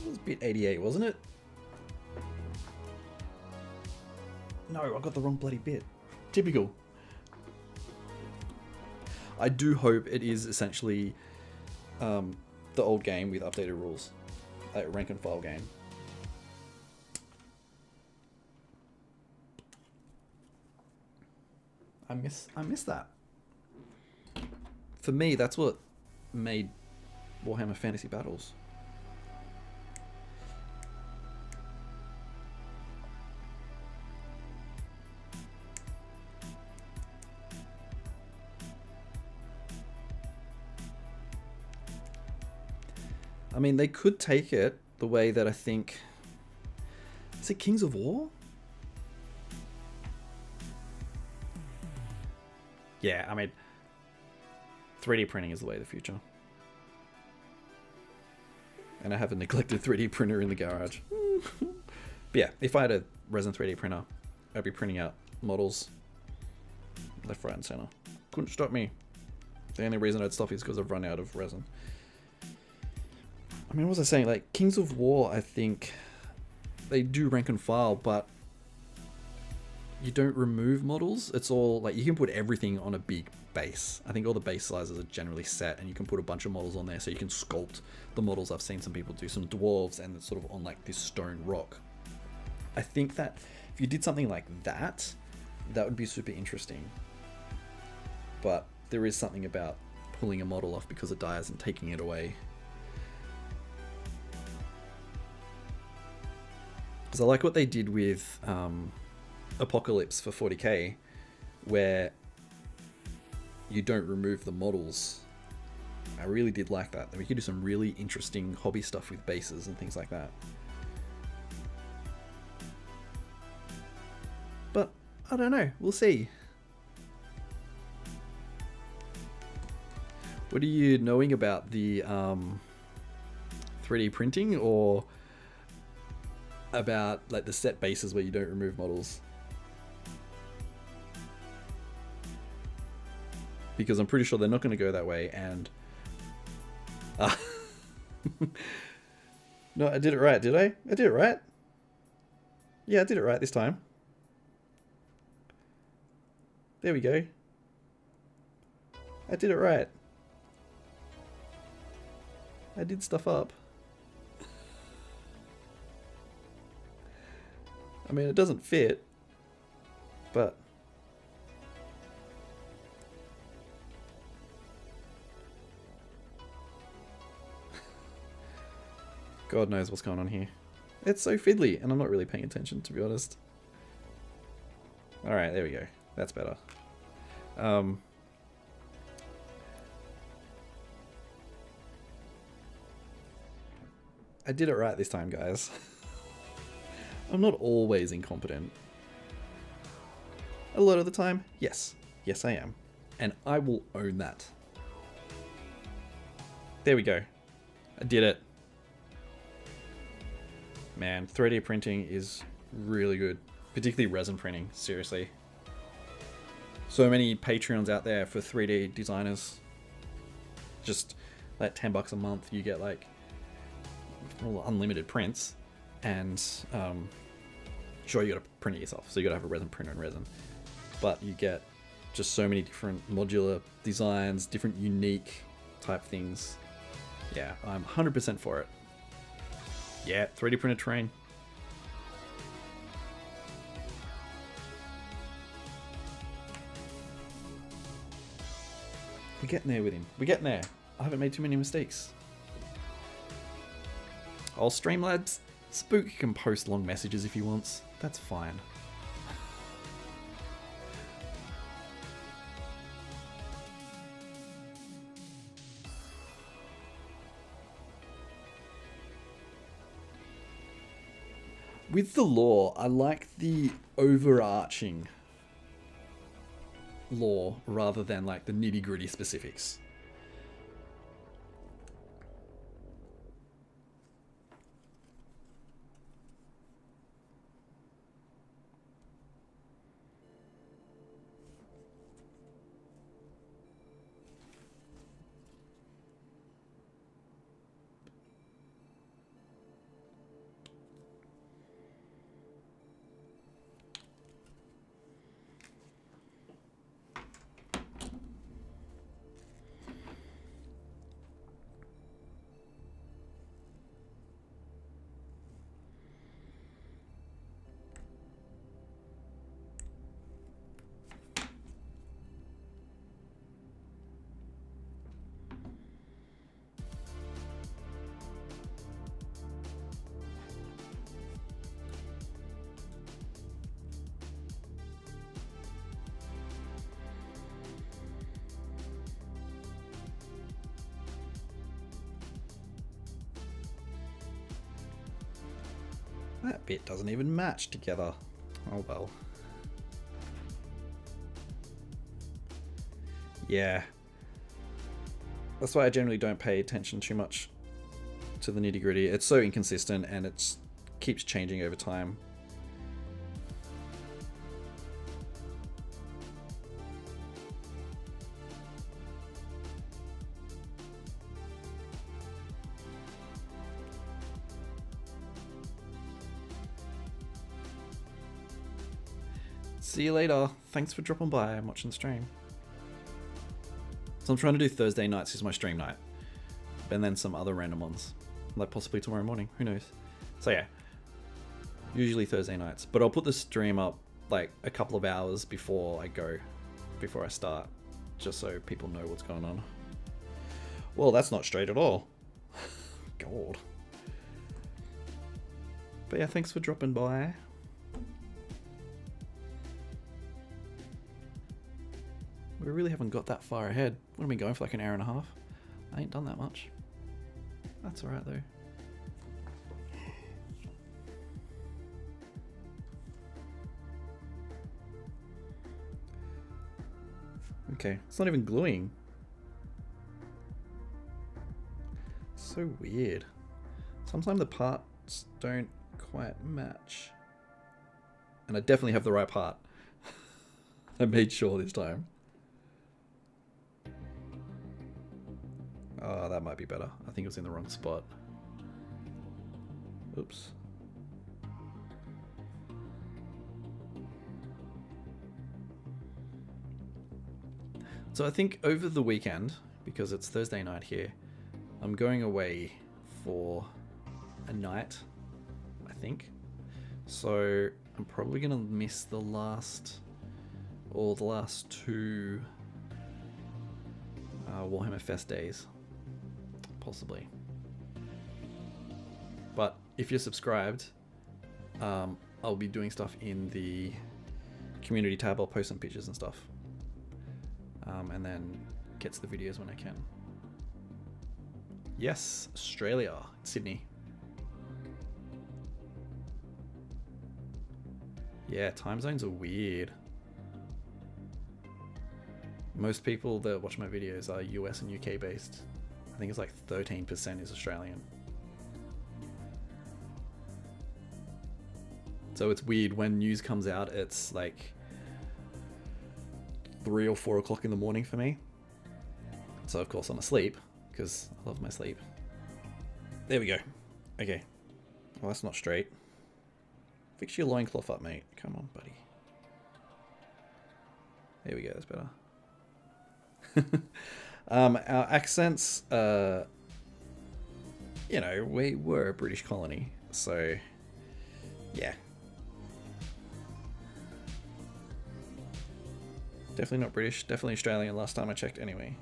It was bit 88, wasn't it? No, I got the wrong bloody bit. Typical. I do hope it is essentially the old game with updated rules, like rank and file game. I miss that. For me, that's what made Warhammer Fantasy Battles. I mean, they could take it the way that I think... Is it Kings of War? Yeah, I mean, 3D printing is the way of the future. And I have a neglected 3D printer in the garage. But yeah, if I had a resin 3D printer, I'd be printing out models left, right, and center. Couldn't stop me. The only reason I'd stop is because I've run out of resin. I mean, what was I saying? Like, Kings of War, I think they do rank and file, but you don't remove models. It's all, like, you can put everything on a big base. I think all the base sizes are generally set, and you can put a bunch of models on there, so you can sculpt the models. I've seen some people do some dwarves, and it's sort of on, like, this stone rock. I think that if you did something like that, that would be super interesting. But there is something about pulling a model off because it dies and taking it away. Because I like what they did with Apocalypse for 40k, where you don't remove the models. I really did like that. We could do some really interesting hobby stuff with bases and things like that. But I don't know. We'll see. What are you knowing about the 3D printing, or about like the set bases where you don't remove models? Because I'm pretty sure they're not going to go that way. And no, I did it right, did I? I did it right. Yeah, I did it right this time. There we go. I did it right. I did stuff up. I mean, it doesn't fit, but God knows what's going on here. It's so fiddly, and I'm not really paying attention, to be honest. Alright, there we go. That's better. I did it right this time, guys. I'm not always incompetent. A lot of the time, yes. Yes, I am. And I will own that. There we go. I did it. Man, 3D printing is really good. Particularly resin printing, seriously. So many Patreons out there for 3D designers. Just like $10 a month, you get like unlimited prints. And sure, you gotta print it yourself, so you gotta have a resin printer and resin, but you get just so many different modular designs, different unique type things. Yeah, I'm 100% for it. Yeah, 3D printed terrain. We're getting there with him. We're getting there. I haven't made too many mistakes. I'll Streamlabs. Spook can post long messages if he wants. That's fine. With the lore, I like the overarching lore rather than like the nitty-gritty specifics. That bit doesn't even match together. Oh well. Yeah. That's why I generally don't pay attention too much to the nitty gritty. It's so inconsistent and it keeps changing over time. See you later. Thanks for dropping by and watching the stream. So I'm trying to do Thursday nights as my stream night. And then some other random ones. Like possibly tomorrow morning. Who knows? So yeah. Usually Thursday nights. But I'll put the stream up like a couple of hours before I start. Just so people know what's going on. Well, that's not straight at all. God. But yeah, thanks for dropping by. We really haven't got that far ahead. What have we been going for, like an hour and a half? I ain't done that much. That's alright though. Okay, it's not even gluing. So weird. Sometimes the parts don't quite match. And I definitely have the right part. I made sure this time. Oh, that might be better. I think it was in the wrong spot. Oops. So I think over the weekend, because it's Thursday night here, I'm going away for a night, I think. So I'm probably going to miss the last two Warhammer Fest days. Possibly. But if you're subscribed, I'll be doing stuff in the community tab. I'll post some pictures and stuff. And then get to the videos when I can. Yes, Australia, Sydney. Yeah, time zones are weird. Most people that watch my videos are US and UK based. I think it's like 13% is Australian. So it's weird when news comes out, it's like 3 or 4 o'clock in the morning for me. So of course I'm asleep because I love my sleep. There we go. Okay. Well, that's not straight. Fix your loincloth up, mate. Come on, buddy. There we go, that's better. Our accents, you know, we were a British colony, so yeah. Definitely not British, definitely Australian last time I checked anyway.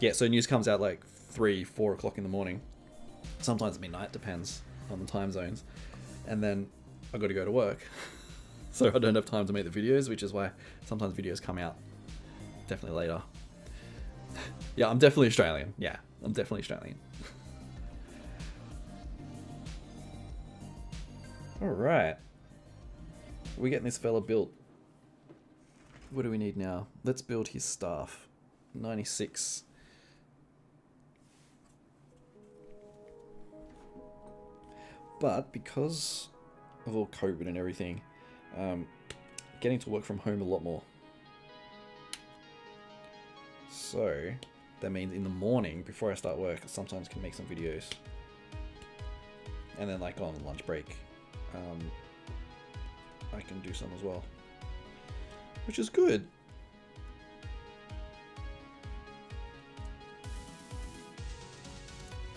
Yeah, so news comes out like 3, 4 o'clock in the morning. Sometimes at midnight, depends on the time zones. And then I got to go to work. So I don't have time to make the videos, which is why sometimes videos come out definitely later. Yeah, I'm definitely Australian. Yeah, I'm definitely Australian. Alright. We're getting this fella built. What do we need now? Let's build his staff. 96. But because of all COVID and everything, getting to work from home a lot more. So that means in the morning before I start work, I sometimes can make some videos. And then like on lunch break, I can do some as well. Which is good.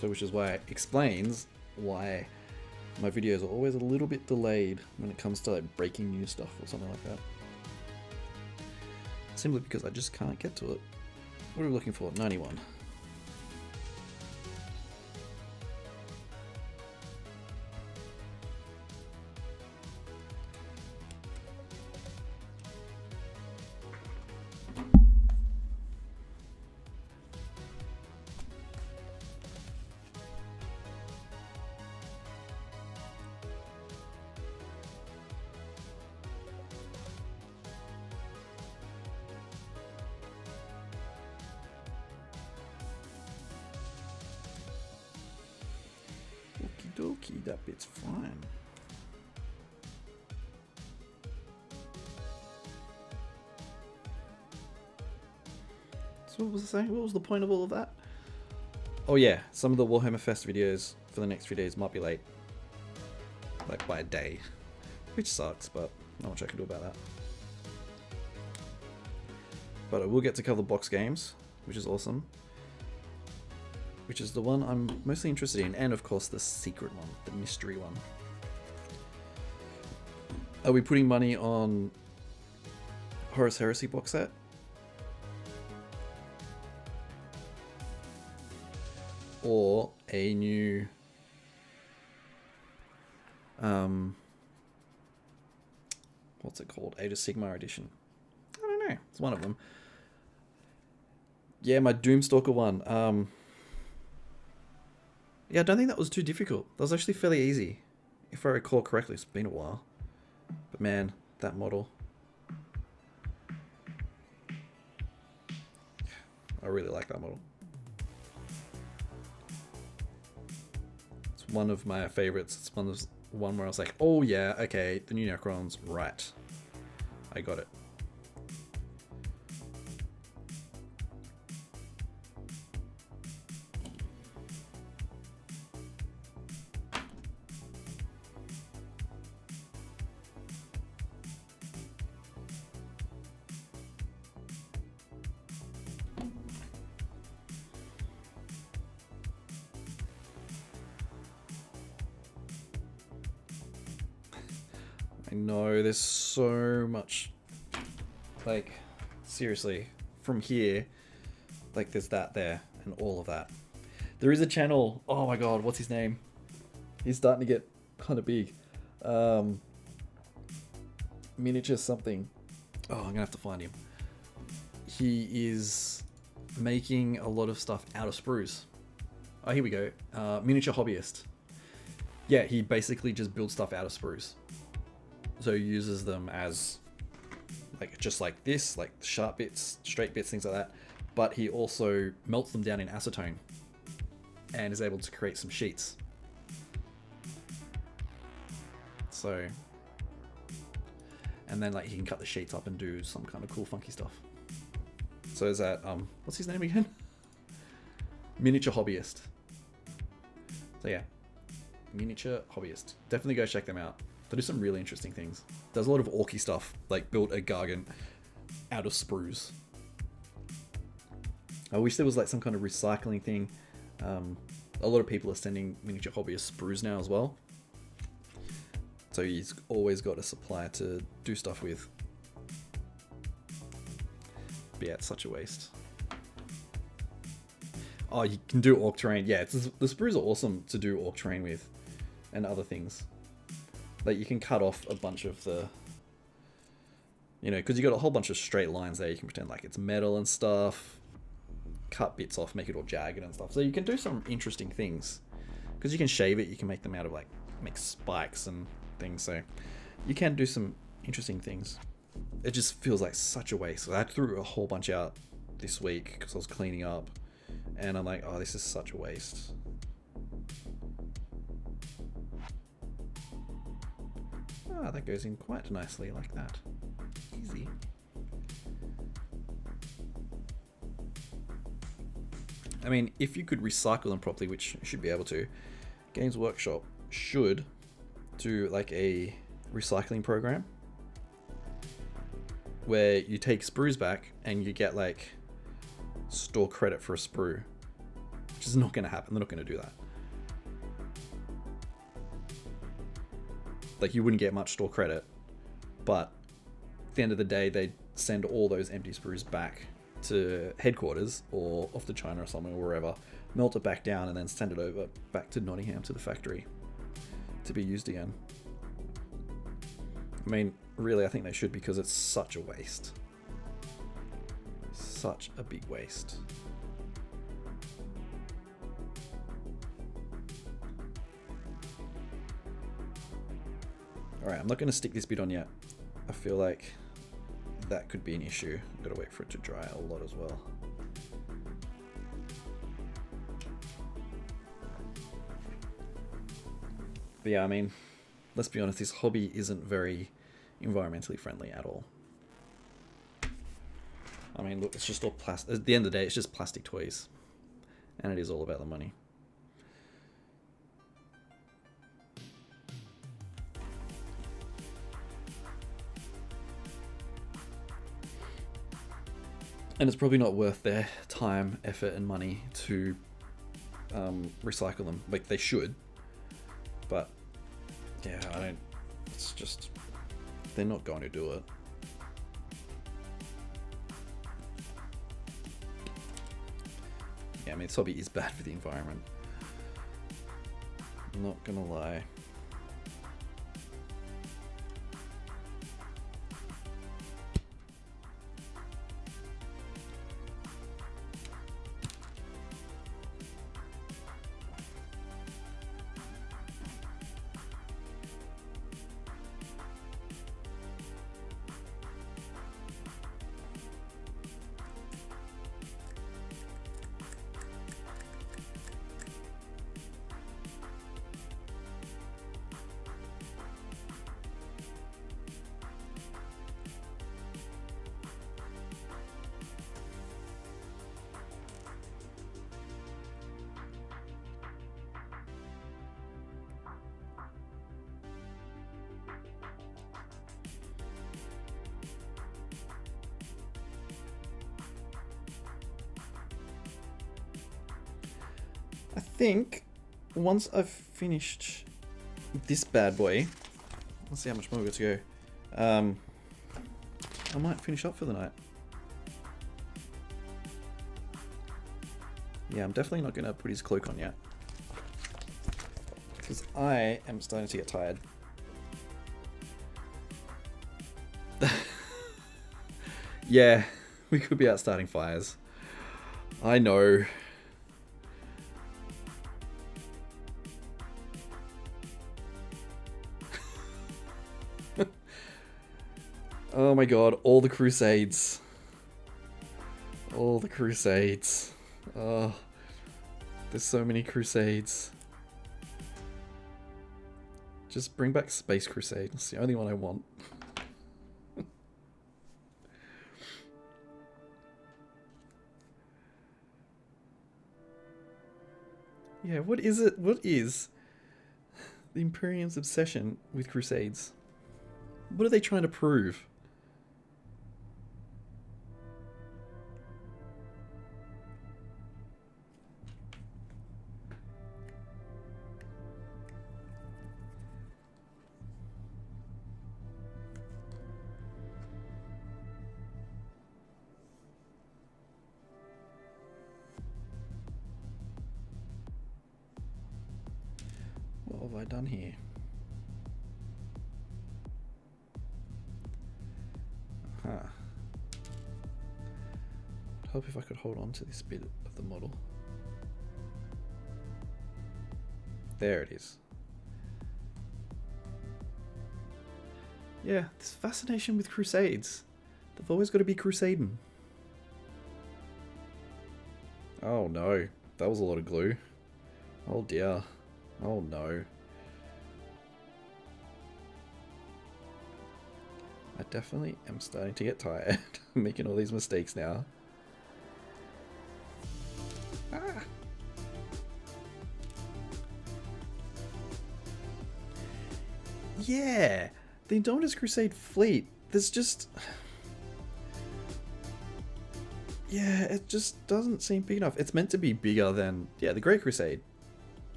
So which is why it explains why my videos are always a little bit delayed when it comes to like breaking news stuff or something like that. Simply because I just can't get to it. What are we looking for? 91. dokie, that bit's fine. So what was I saying? What was the point of all of that? Oh yeah, some of the Warhammer Fest videos for the next few days might be late. Like by a day. Which sucks, but not much I can do about that. But I will get to cover box games, which is awesome. Which is the one I'm mostly interested in, and of course the secret one, the mystery one. Are we putting money on Horus Heresy box set? Or a new what's it called? Age of Sigmar edition. I don't know. It's one of them. Yeah, my Doomstalker one. Yeah, I don't think that was too difficult. That was actually fairly easy. If I recall correctly, it's been a while. But man, that model. I really like that model. It's one of my favorites. It's one where I was like, oh yeah, okay, the new Necrons, right. I got it. I know, there's so much, like, seriously, from here, like, there's that there, and all of that. There is a channel, oh my god, what's his name? He's starting to get kind of big. Miniature something. Oh, I'm gonna have to find him. He is making a lot of stuff out of sprues. Oh, here we go. Miniature Hobbyist. Yeah, he basically just builds stuff out of sprues. So he uses them as, like, just like this, like sharp bits, straight bits, things like that. But he also melts them down in acetone and is able to create some sheets. So, and then like he can cut the sheets up and do some kind of cool funky stuff. So is that, what's his name again? Miniature Hobbyist. So yeah, Miniature Hobbyist. Definitely go check them out. They do some really interesting things. Does a lot of orky stuff, like build a Gargant out of sprues. I wish there was like some kind of recycling thing. A lot of people are sending Miniature Hobbyist sprues now as well. So he's always got a supply to do stuff with. But yeah, it's such a waste. Oh, you can do Orc Terrain. Yeah, the sprues are awesome to do Orc Terrain with. And other things. Like, you can cut off a bunch of the... You know, because you got a whole bunch of straight lines there. You can pretend like it's metal and stuff. Cut bits off, make it all jagged and stuff. So you can do some interesting things. Because you can shave it, you can make them out of, like, make spikes and things. So you can do some interesting things. It just feels like such a waste. I threw a whole bunch out this week because I was cleaning up. And I'm like, oh, this is such a waste. Ah, that goes in quite nicely like that. Easy. I mean, if you could recycle them properly, which you should be able to, Games Workshop should do like a recycling program where you take sprues back and you get like store credit for a sprue, which is not going to happen. They're not going to do that. Like, you wouldn't get much store credit, but at the end of the day, they send all those empty sprues back to headquarters or off to China or somewhere or wherever, melt it back down, and then send it over back to Nottingham to the factory to be used again. I mean, really, I think they should, because it's such a waste. Such a big waste. Alright, I'm not going to stick this bit on yet. I feel like that could be an issue. I've got to wait for it to dry a lot as well. But yeah, I mean, let's be honest, this hobby isn't very environmentally friendly at all. I mean, look, it's just all plastic. At the end of the day, it's just plastic toys. And it is all about the money. And it's probably not worth their time, effort, and money to recycle them. Like, they should. But, yeah, I don't... It's just... They're not going to do it. Yeah, I mean, this hobby is bad for the environment. I'm not gonna lie. I think once I've finished this bad boy, let's see how much more we've got to go. I might finish up for the night. Yeah, I'm definitely not going to put his cloak on yet, because I am starting to get tired. Yeah, we could be out starting fires. I know. Oh my god, all the Crusades. All the Crusades. Oh, there's so many Crusades. Just bring back Space Crusade. It's the only one I want. Yeah, what is it? What is the Imperium's obsession with Crusades? What are they trying to prove? What have I done here? Huh. I'd hope if I could hold on to this bit of the model. There it is. Yeah, this fascination with Crusades. They've always got to be crusading. Oh no, that was a lot of glue. Oh dear. Oh no. I definitely am starting to get tired making all these mistakes now. Ah. Yeah, the Indominus Crusade fleet. There's just... Yeah, it just doesn't seem big enough. It's meant to be bigger than, yeah, the Great Crusade.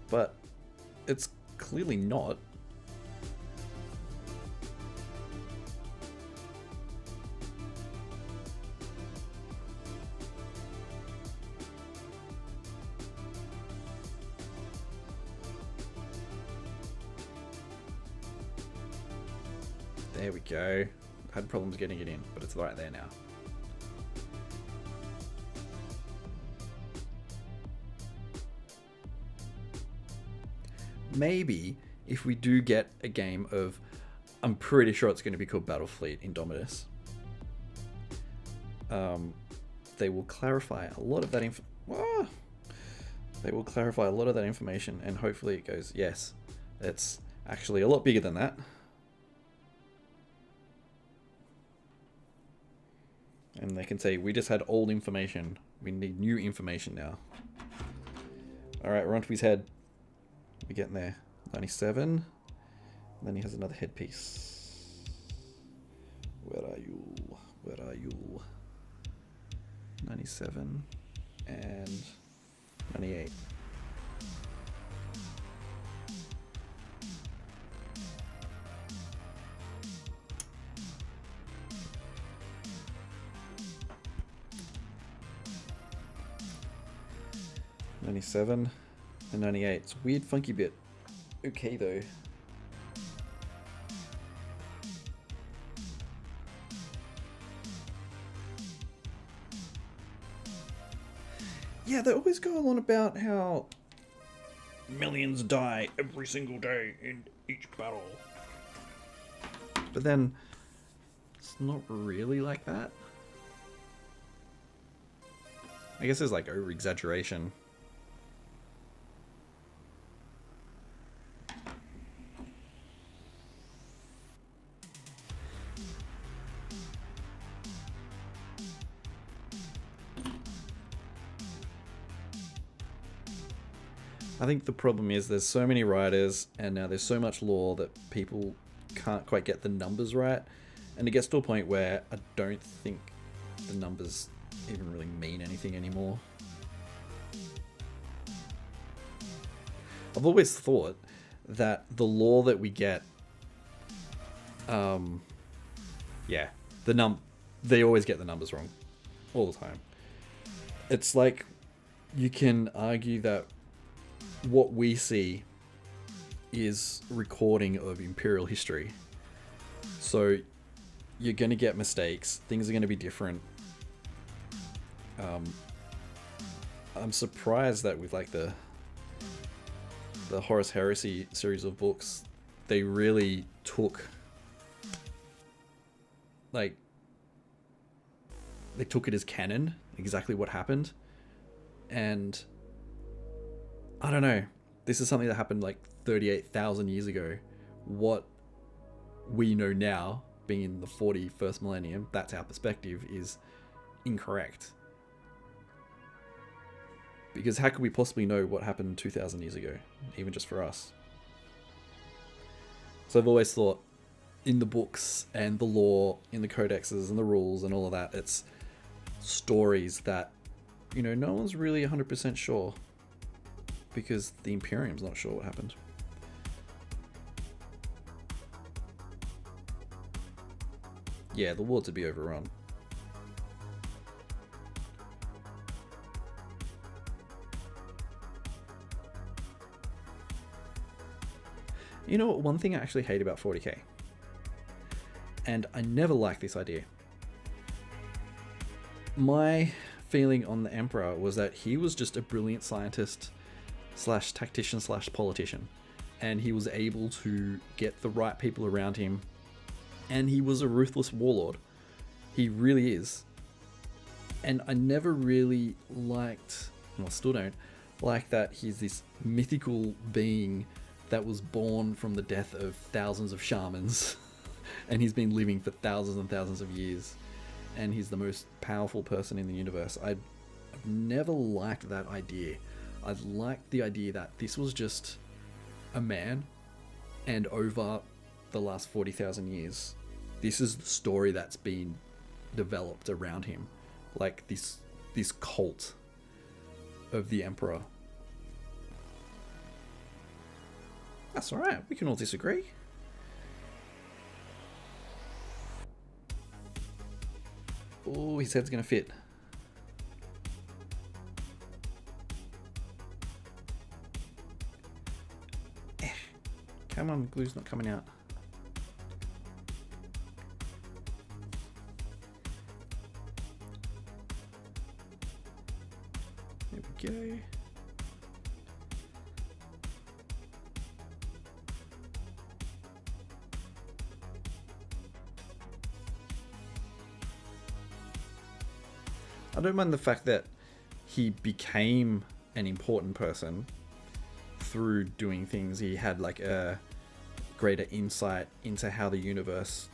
But it's clearly not. There we go. Had problems getting it in, but it's right there now. Maybe if we do get a game of, I'm pretty sure it's going to be called Battlefleet Indominus, they will clarify a lot of that they will clarify a lot of that information, and hopefully it goes, yes, it's Actually, a lot bigger than that. And they can say, we just had old information. We need new information now. Alright, we're onto his head. We're getting there. 97. And then he has another headpiece. Where are you? Where are you? 97 and 98. '97 and 98. It's a weird, funky bit. Okay, though. Yeah, they always go on about how millions die every single day in each battle. But then, it's not really like that. I guess there's like over-exaggeration. I think the problem is there's so many writers and now there's so much lore that people can't quite get the numbers right. And it gets to a point where I don't think the numbers even really mean anything anymore. I've always thought that the lore that we get, yeah, they always get the numbers wrong all the time. It's like you can argue that what we see is recording of Imperial history. So you're going to get mistakes. Things are going to be different. I'm surprised that with like the Horus Heresy series of books, they really took they took it as canon, exactly what happened. And I don't know. This is something that happened like 38,000 years ago. What we know now, being in the 41st millennium, that's our perspective, is incorrect. Because how could we possibly know what happened 2,000 years ago, even just for us? So I've always thought in the books and the lore, in the codexes and the rules and all of that, it's stories that, you know, no one's really 100% sure. Because the Imperium's not sure what happened. Yeah, the wards would be overrun. You know what, one thing I actually hate about 40k, and I never liked this idea. My feeling on the Emperor was that he was just a brilliant scientist slash tactician slash politician, and he was able to get the right people around him, and he was a ruthless warlord. He really is. And I never really liked, well, still don't like, that he's this mythical being that was born from the death of thousands of shamans and he's been living for thousands and thousands of years, and he's the most powerful person in the universe. I've never liked that idea. I liked the idea that this was just a man, and over the last 40,000 years, this is the story that's been developed around him. Like this cult of the Emperor. That's alright, we can all disagree. Oh, his head's gonna fit. Come on, glue's not coming out. There we go. I don't mind the fact that he became an important person through doing things. He had like a greater insight into how the universe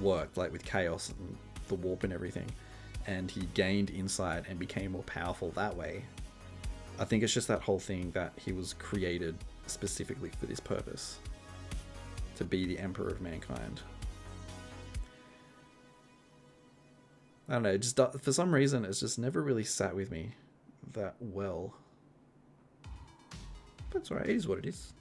worked, like with chaos and the warp and everything, and he gained insight and became more powerful that way. I think it's just that whole thing that he was created specifically for this purpose, to be the emperor of mankind. I don't know, just for some reason it's just never really sat with me that well. But it's alright, it is what it is.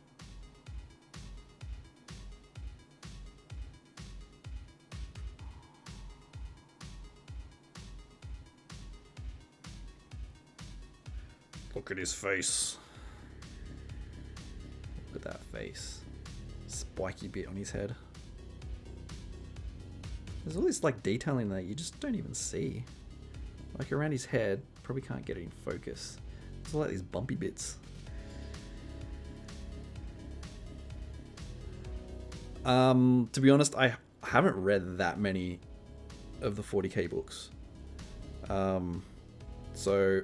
Look at his face. Look at that face. Spiky bit on his head. There's all this like detailing that you just don't even see. Like around his head, probably can't get it in focus. It's all like these bumpy bits. To be honest, I haven't read that many of the 40k books. So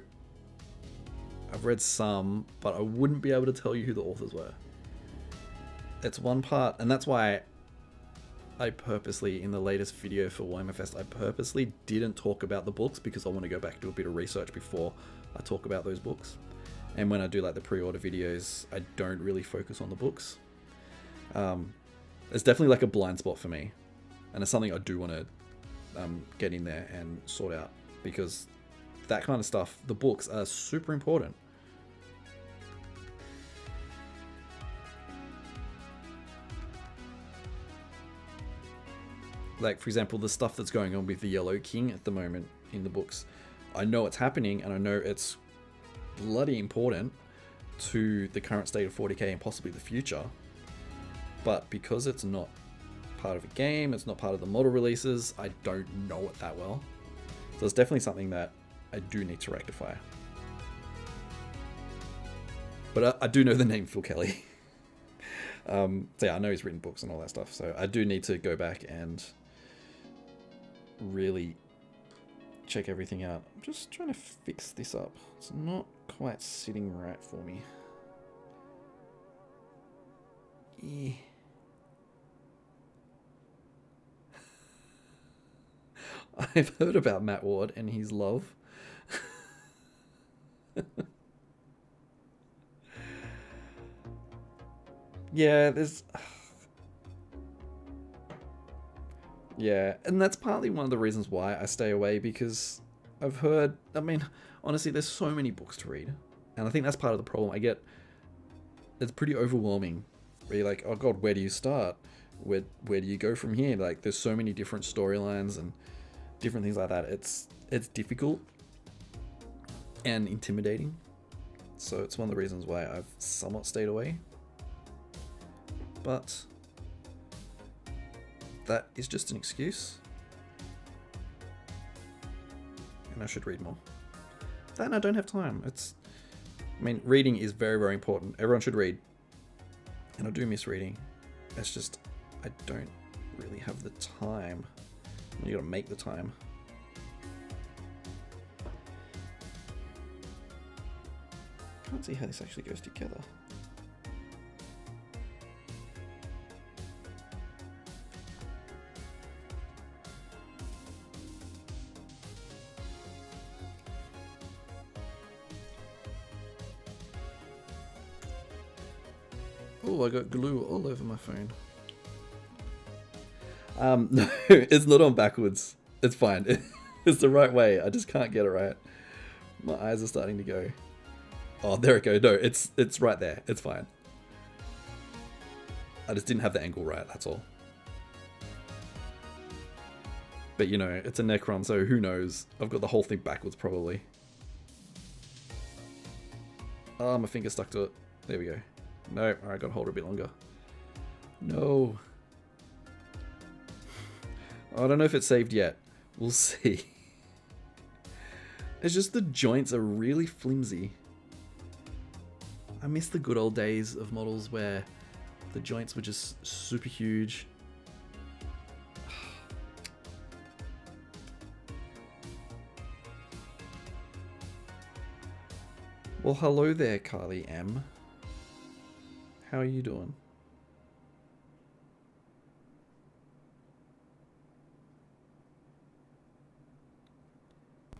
I've read some, but I wouldn't be able to tell you who the authors were. It's one part, and that's why I purposely, in the latest video for Warhammer Fest, I purposely didn't talk about the books because I want to go back and do a bit of research before I talk about those books. And when I do like the pre-order videos, I don't really focus on the books. It's definitely like a blind spot for me, and it's something I do want to get in there and sort out, because that kind of stuff, the books are super important. Like, for example, the stuff that's going on with the Yellow King at the moment in the books. I know it's happening, and I know it's bloody important to the current state of 40k and possibly the future. But because it's not part of a game, it's not part of the model releases, I don't know it that well. So it's definitely something that I do need to rectify. But I do know the name Phil Kelly. So yeah, I know he's written books and all that stuff. So I do need to go back and really check everything out. I'm just trying to fix this up. It's not quite sitting right for me. Yeah. I've heard about Matt Ward and his love. Yeah, there's... Yeah, and that's partly one of the reasons why I stay away, because I've heard... I mean, honestly, there's so many books to read. And I think that's part of the problem. I get... It's pretty overwhelming. Where you're like, oh god, where do you start? Where do you go from here? Like, there's so many different storylines and different things like that. It's difficult and intimidating. So it's one of the reasons why I've somewhat stayed away. But that is just an excuse. And I should read more. That and I don't have time. I mean, reading is very, very important. Everyone should read. And I do miss reading. It's just, I don't really have the time. You gotta make the time. Can't see how this actually goes together. Oh, I got glue all over my phone. No, it's not on backwards. It's fine. It's the right way. I just can't get it right. My eyes are starting to go. Oh, there it goes. No, it's right there. It's fine. I just didn't have the angle right, that's all. But you know, it's a Necron, so who knows? I've got the whole thing backwards, probably. Oh, my finger stuck to it. There we go. No, alright, gotta hold it a bit longer. No. I don't know if it's saved yet. We'll see. It's just the joints are really flimsy. I miss the good old days of models where the joints were just super huge. Well, hello there, Carly M. How are you doing?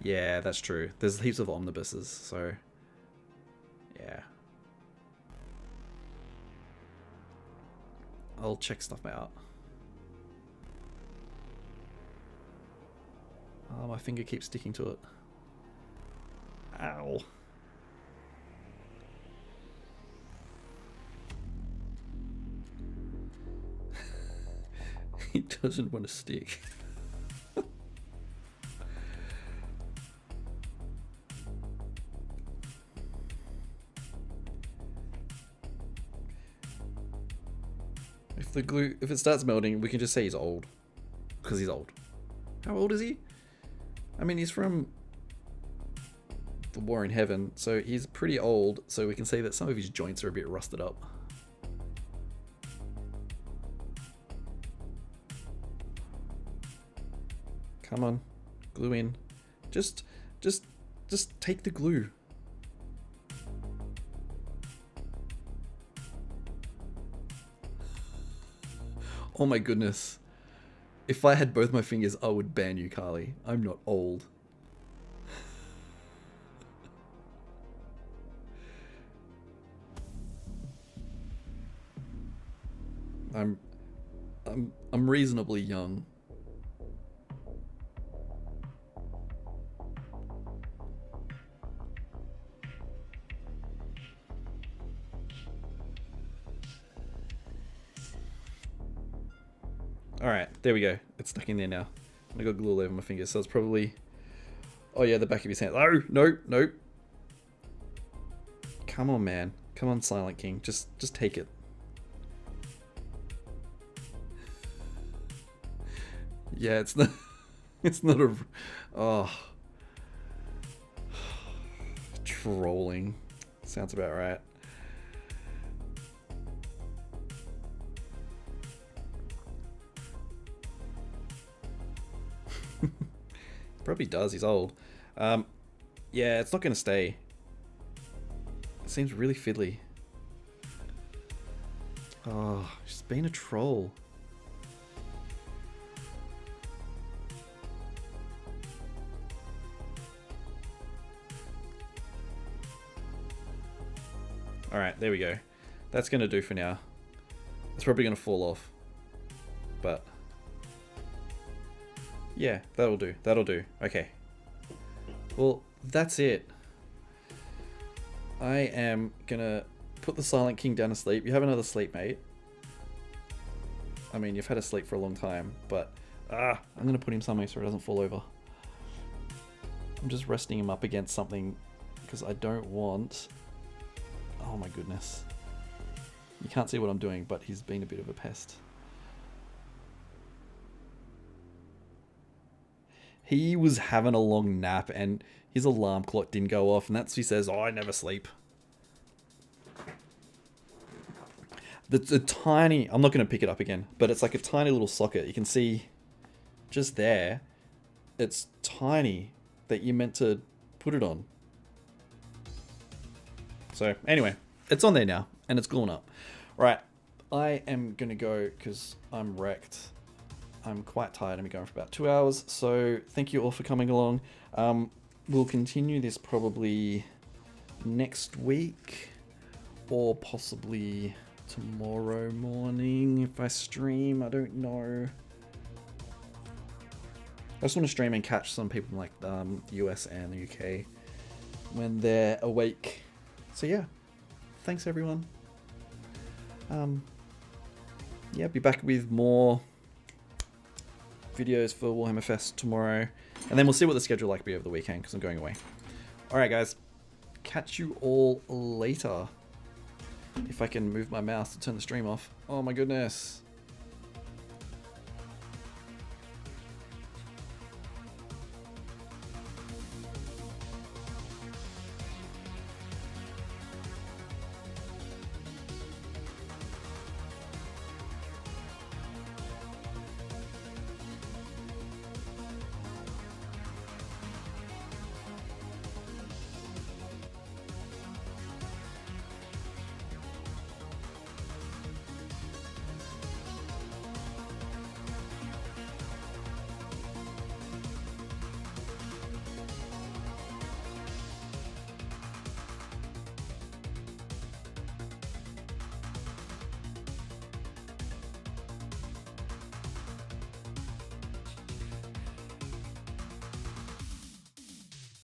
Yeah, that's true. There's heaps of omnibuses, so yeah. I'll check stuff out. Oh, my finger keeps sticking to it. Ow. He doesn't want to stick. If it starts melting, we can just say he's old. Because he's old. How old is he? I mean, he's from the War in Heaven, so he's pretty old, so we can say that some of his joints are a bit rusted up. Come on, glue in. Just take the glue. Oh my goodness. If I had both my fingers, I would ban you, Carly. I'm not old. I'm reasonably young. Alright, there we go. It's stuck in there now. I got glue all over my fingers, so it's probably... Oh yeah, the back of his hand. Oh, no, no. Come on, man. Come on, Silent King. Just take it. Yeah, it's not... It's not a... Oh. Trolling. Sounds about right. Probably does, he's old. Yeah, it's not going to stay. It seems really fiddly. Oh, she's been a troll. Alright, there we go. That's going to do for now. It's probably going to fall off. But... yeah, that'll do. That'll do. Okay. Well, that's it. I am gonna put the Silent King down to sleep. You have another sleep, mate. I mean, you've had a sleep for a long time, but... I'm gonna put him somewhere so he doesn't fall over. I'm just resting him up against something because I don't want... Oh my goodness. You can't see what I'm doing, but he's been a bit of a pest. He was having a long nap and his alarm clock didn't go off, and that's he says, oh, I never sleep. The tiny, I'm not going to pick it up again, but it's like a tiny little socket. You can see just there, it's tiny that you're meant to put it on. So anyway, it's on there now and it's gluing up. Right, I am going to go because I'm wrecked. I'm quite tired. I'm going for about 2 hours. So thank you all for coming along. We'll continue this probably next week or possibly tomorrow morning if I stream. I don't know. I just want to stream and catch some people like the US and the UK when they're awake. So yeah, thanks everyone. Yeah, be back with more videos for Warhammer Fest tomorrow, and then we'll see what the schedule like be over the weekend because I'm going away. Alright guys, catch you all later. If I can move my mouse to turn the stream off. Oh my goodness.